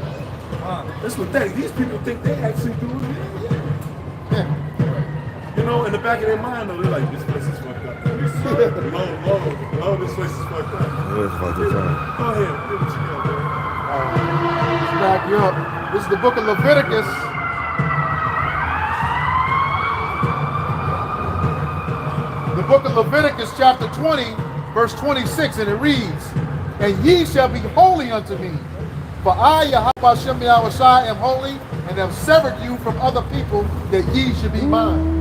It's pathetic. These people think they actually do it. Yeah. You know, in the back of their mind, though, they're like, this place is fucked up. Low, this place is fucked up. Go ahead, do what you got, man. Let's back you up. This is the book of Leviticus. The book of Leviticus, chapter 20, verse 26, and it reads, And ye shall be holy unto me, for I, Yahweh Shem Yahushai, am holy, and have severed you from other people, that ye should be mine.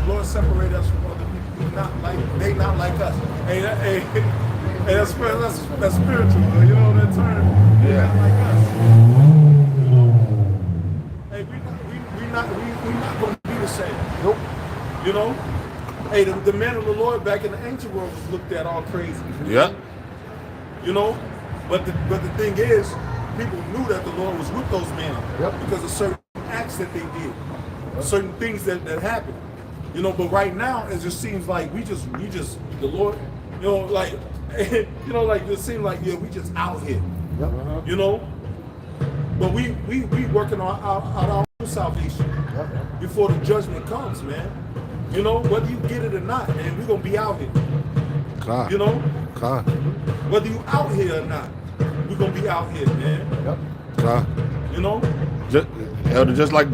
Lord separate us from other people. They not like us. Hey, that's spiritual. You know that term? They not like us. Hey, we not going to be the same. Nope. You know, Hey, the man of the Lord back in the ancient world was looked at all crazy. Yeah. You know, but the thing is, people knew that the Lord was with those men because of certain acts that they did, certain things that happened. You know, but right now it just seems like we just the Lord, you know, like you know, like it seems like we just out here. You know, but we working on our own salvation before the judgment comes, man. You know, whether you get it or not, man, we're gonna be out here. God. You know, God. whether you out here or not, we're gonna be out here, man. God. You know, Just like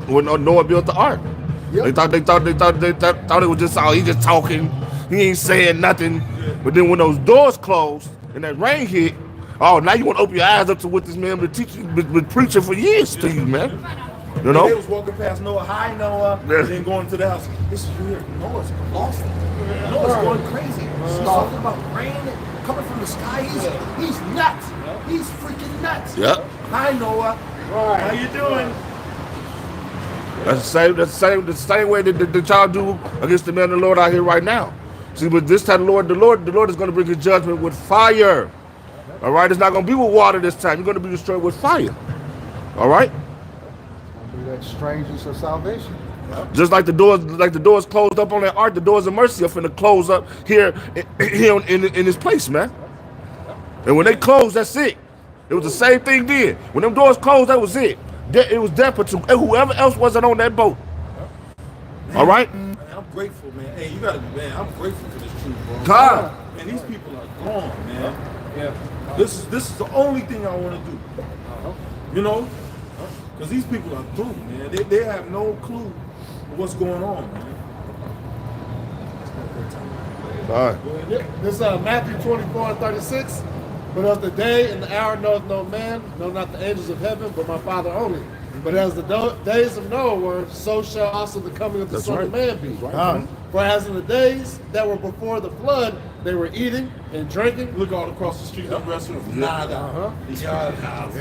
when Noah built the ark. They thought it was just he just talking. He ain't saying nothing. But then when those doors closed and that rain hit, oh, now you want to open your eyes up to what this man been preaching for years to you, man. You know? they was walking past Noah, hi Noah, and then going to the house. This is weird. Noah's lost. Noah's going crazy. He's talking about rain coming from the sky. He's nuts. He's freaking nuts. Yeah. Hi Noah. How you doing? That's the same way that y'all do against the man of the Lord out here right now. See, but this time the Lord is going to bring his judgment with fire. All right, it's not going to be with water this time. You're going to be destroyed with fire. All right. That strangeness of salvation. Just like the doors closed up on that ark, the doors of mercy are finna close up here in this place, man. And when they closed, that's it. It was the same thing then. When them doors closed, that was it. It was death to whoever else wasn't on that boat. All right? Man, I'm grateful, man. Hey, you gotta be, man. I'm grateful for this truth, bro. God. Man, these people are gone, man. Yeah. This is the only thing I want to do. You know? Because these people are through, man. They have no clue what's going on, man. All right. This is Matthew 24:36. But of the day and the hour knoweth no man, no not the angels of heaven, but my Father only. But as the days of Noah were, so shall also the coming of the Son of Man be. For as in the days that were before the flood, they were eating and drinking. Look all across the street, them restaurants. Nada. The yard house.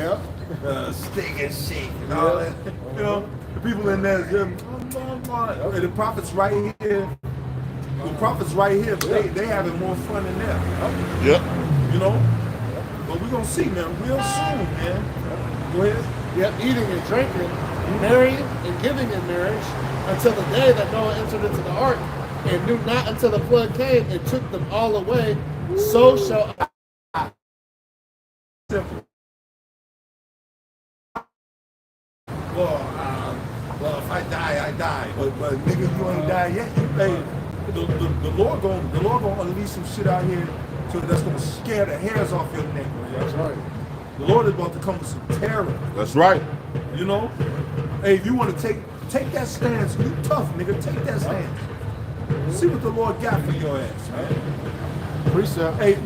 Steak and shake and all that. You know, the people in there, and the prophets right here. The prophets right here, but they having more fun than them. Yep. You know? But we're going to see, man, real soon, man. Go ahead. Yet eating and drinking, marrying and giving in marriage, until the day that Noah entered into the ark, and knew not until the flood came and took them all away, so shall I. Simple. Well, if I die, I die. But nigga, you ain't died yet. Hey, the Lord gonna unleash some shit out here so that's gonna scare the hairs off your neck, man. That's right. The Lord is about to come with some terror. That's right. You know? Hey, if you want to take that stance, you tough, nigga. Take that stance. See what the Lord got for your ass, man. Precept. Hey,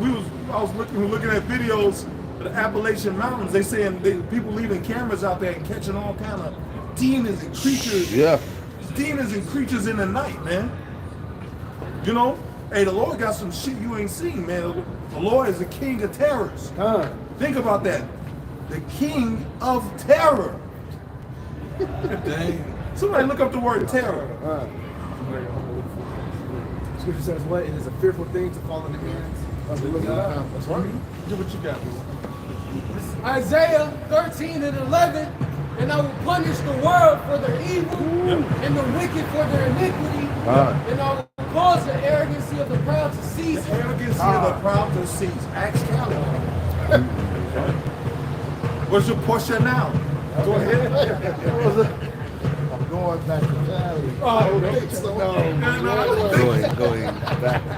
I was looking at videos of the Appalachian Mountains. They saying people leaving cameras out there and catching all kind of demons and creatures. Yeah. Demons and creatures in the night, man. You know? Hey, the Lord got some shit you ain't seen, man. The Lord is the king of terrors. Think about that. The king of terror. Dang. Somebody look up the word terror. Scripture says what? It is a fearful thing to fall in the hands of the living God. That's right. Do what you got, bro. Isaiah 13:11, and I will punish the world for their evil and the wicked for their iniquity, and I will cause the arrogancy of the proud to cease. The arrogancy of the proud to cease. Ask Calvin. What's your portion now? Go ahead. I'm going back to Cali. Go ahead.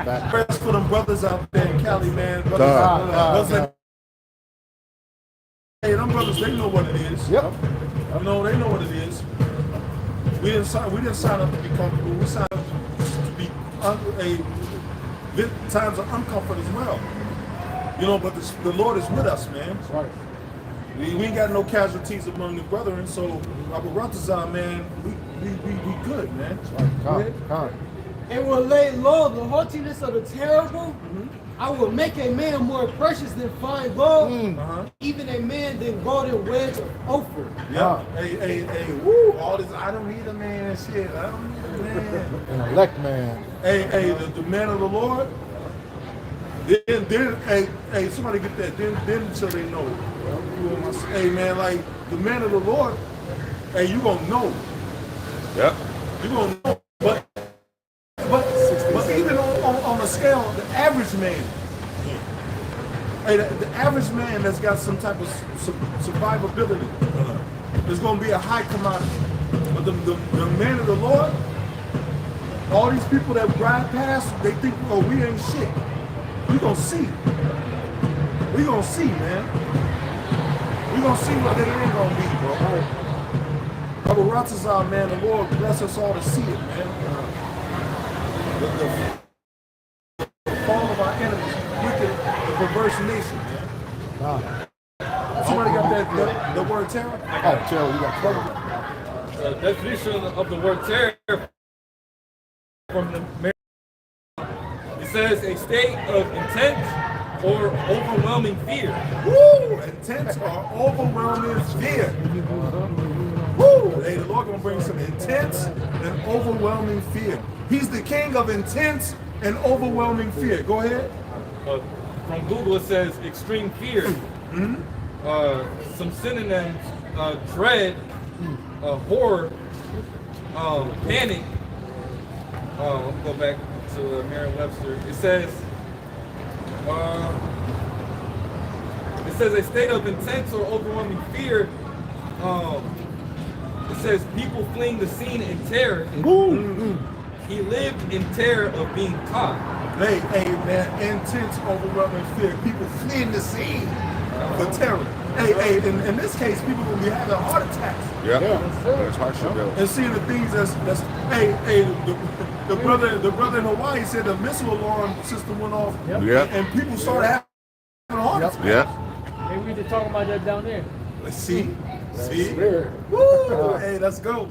Back. Prayers for them brothers out there in Cali, man. Brothers, hey, them brothers, they know what it is. Yep. You know, they know what it is. We didn't sign up to be comfortable. We signed up to be times of uncomfort as well. You know, but the Lord is with us, man. That's right. We ain't got no casualties among the brethren, so Abu Ratazar, man, we good, man. That's right. Come. and will lay low the haughtiness of the terrible. I will make a man more precious than fine gold, even a man than golden wedge of Ophir. Yeah. Hey, woo! All this, I don't need a man and shit. I don't need a man. An elect man. Hey, the man of the Lord. Then, hey, somebody get that. Then so they know. Hey, man, like the man of the Lord. Hey, you gonna know. Yeah. You gonna know. But even on a scale, the average man. Hey, the average man that's got some type of survivability is gonna be a high commodity. But the man of the Lord, all these people that ride past, they think, oh, we ain't shit. We gonna see. We gonna see, man. We gonna see what they ain't gonna be, bro. Brother Ratazar, man, the Lord bless us all to see it, man. The fall of our enemies, wicked, the perverse nation, man. Somebody got that the word terror? Oh, Terrell, you got trouble. The definition of the word terror from the it says a state of intense or overwhelming fear. Woo! Intense or overwhelming fear. Woo! Hey, the Lord gonna bring some intense and overwhelming fear. He's the king of intense and overwhelming fear. Go ahead. From Google, it says extreme fear. Some synonyms: dread, horror, panic. I'll go back to Merriam-Webster. It says a state of intense or overwhelming fear. It says people fleeing the scene in terror. He lived in terror of being caught. Hey, man, intense, overwhelming fear. People fleeing the scene for terror. Hey, in this case, people gonna be having heart attacks. Yeah. That's hardship. And seeing the things that's the brother in Hawaii said the missile alarm system went off. Yeah. And people started having heart attacks. Yeah. Maybe we just talking about that down there. Let's see. Woo! Hey, let's go.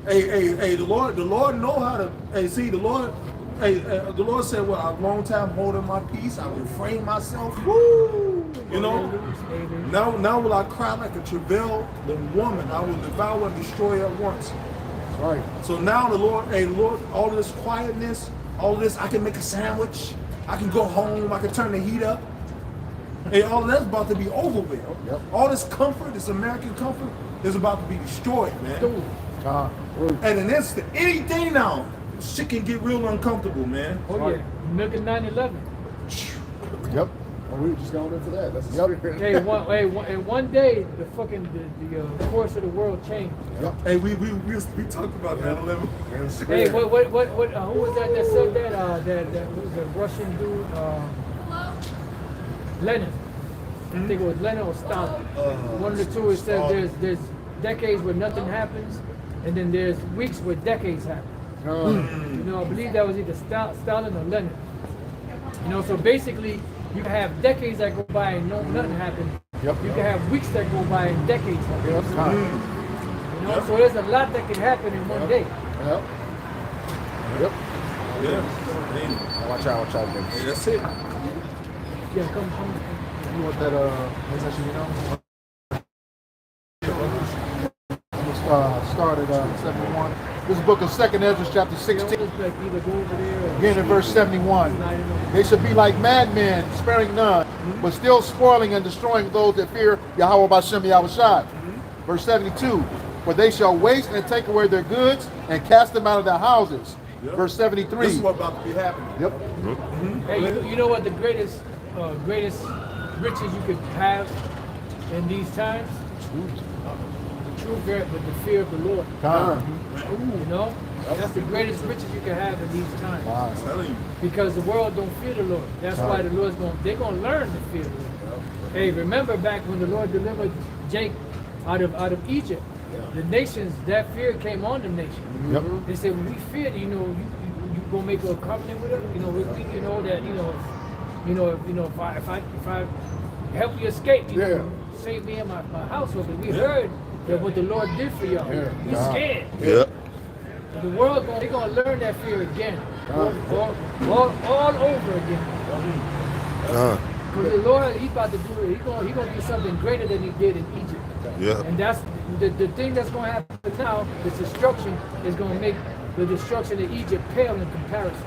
Hey, the Lord know how to. Hey, see, the Lord said, "Well, a long time holding my peace, I refrain myself." Woo! You know. Now will I cry like a travailed woman? I will devour and destroy at once. That's right. So now the Lord, all this quietness, all this, I can make a sandwich. I can go home. I can turn the heat up. Hey, all of that's about to be over with. Yep. All this comfort, this American comfort, is about to be destroyed, man. At an instant, anything now, shit can get real uncomfortable, man. Oh yeah, look at 9/11. Yep. Oh, we were just going into that. That's Hey, one day the fucking the course of the world changed. Hey, we talked about 9/11. Hey, what who was that said that that was a Russian dude? Lenin. I think it was Lenin or Stalin. One of the two. It says there's decades where nothing happens, and then there's weeks where decades happen. You know, I believe that was either Stalin or Lenin. You know, so basically, you can have decades that go by and nothing happens. Yep. You can have weeks that go by and decades happen. You know, so there's a lot that can happen in one day. Yep. Yeah. Watch out, baby. Hey, that's it. Yeah, come. You want that, what's that, you know? I'm going to start at 71. This is the book of 2nd Ezra, chapter 16. Again in verse 71. They shall be like madmen, sparing none, but still spoiling and destroying those that fear Yahweh Bashem Yahushai. Verse 72. For they shall waste and take away their goods and cast them out of their houses. Verse 73. This is what's about to be happening. Yep. Hey, you know what the greatest riches you could have in these times? The true fear, but the fear of the Lord. You know? That's the greatest riches you can have in these times. I'm telling you. Because the world don't fear the Lord. That's why the Lord's they're gonna learn to fear the Lord. Hey, remember back when the Lord delivered Jacob out of Egypt, the nations, that fear came on the nation. They said, when we feared, you know, you gonna make a covenant with us, you know, you know that, if I help you escape, you know, save me and my household. But we heard that what the Lord did for y'all. We scared. Yeah. The world they're gonna learn that fear again. all over again. Because the Lord, He's about to do it. He's gonna do something greater than He did in Egypt. Yeah. And that's the thing that's gonna happen now. This destruction is gonna make the destruction of Egypt pale in comparison.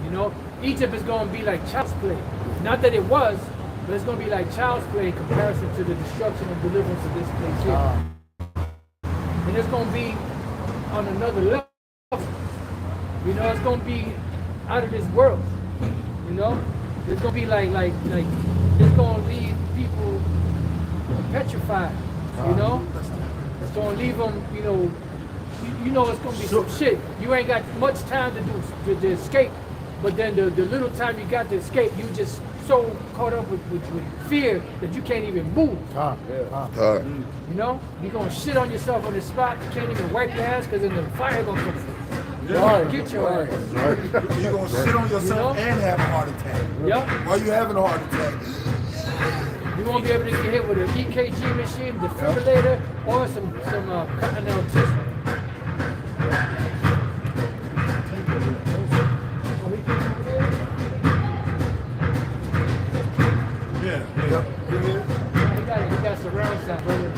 You know, Egypt is gonna be like child's play. Not that it was, but it's gonna be like child's play in comparison to the destruction and deliverance of this place here. And it's gonna be on another level. You know, it's gonna be out of this world. You know, it's gonna be like it's gonna leave people petrified. You know, it's gonna leave them. You know, it's gonna be some shit. You ain't got much time to escape, but then the little time you got to escape, you just so caught up with fear that you can't even move. You know, you're gonna shit on yourself on the spot. You can't even wipe your ass because then the fire gonna come. Get your ass. You're going to sit on yourself and have a heart attack. Yep. While you having a heart attack. You won't be able to get hit with an EKG machine, defibrillator, or some continental tissue. Yeah. He got surround sound, brother.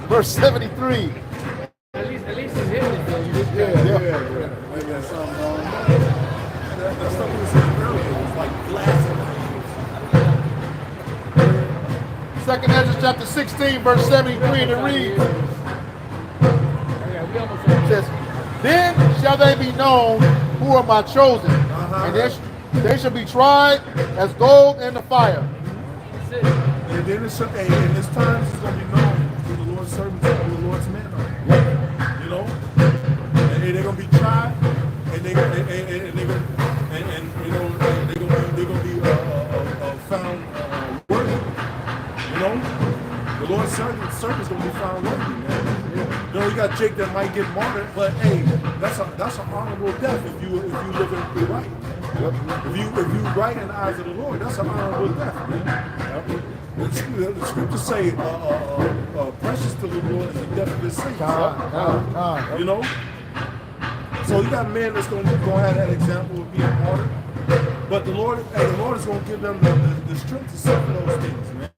Verse 73. At least it's hitting it, though. Yeah. Maybe that's something wrong. That stuff we were saying earlier was like glass. Second Ezra chapter 16, verse 73, and it reads, it says, then shall they be known who are my chosen, and they shall be tried as gold in the fire. That's it. And then it's in this time it's going to be known who the Lord's servants are, who the Lord's men are. You know, and they're going to be tried, and they're going to be found worthy. You know, the Lord's servant's going to be found worthy, man. You know, you got Jake that might get martyred, but hey, that's an honorable death if you live in right. If you right in the eyes of the Lord, that's an honorable death, man. The scriptures say, precious to the Lord is the death of his saints. You know? So you got men that's going to have that example of being martyred. But the Lord is going to give them the strength to suffer those things, man.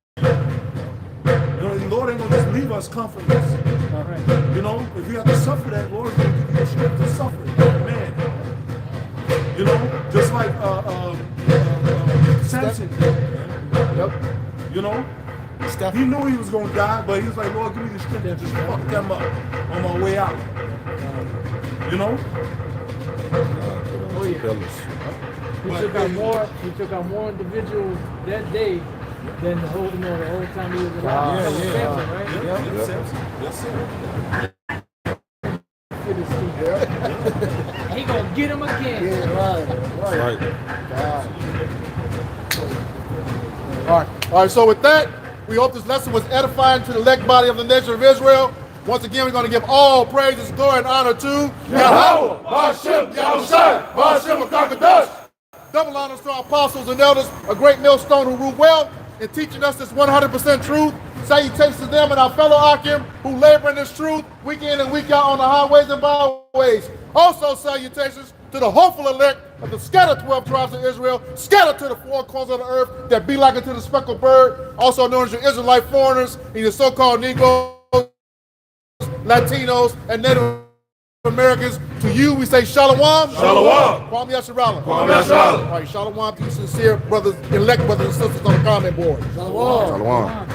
You know, the Lord ain't going to just leave us comfortless. You know, if you have to suffer that, the Lord is going to give you the strength to suffer it. Man. You know, just like Samson did. You know, he knew he was going to die, but he was like, Lord, give me the strength to just fuck them up on my way out. You know? He took out more individuals that day than the whole time he was alive. Samson, right? He gonna get him again. Right. All right, so with that, we hope this lesson was edifying to the elect body of the nation of Israel. Once again, we're going to give all praises, glory, and honor to Yahweh, Ba'ashem, Yahushai, Ba'ashem, HaKadosh. Double honors to our apostles and elders, a great millstone who rule well in teaching us this 100% truth. Salutations to them and our fellow Akim who labor in this truth week in and week out on the highways and byways. Also salutations to the hopeful elect of the scattered 12 tribes of Israel, scattered to the four corners of the earth that be like unto the speckled bird, also known as your Israelite foreigners, and your so-called Negroes, Latinos, and Native Americans. To you, we say Shalom. Shalom. Kwame Yasharala. Kwame Yasharala. All right, Shalom to you sincere brothers, elect brothers and sisters on the comment board. Shalom.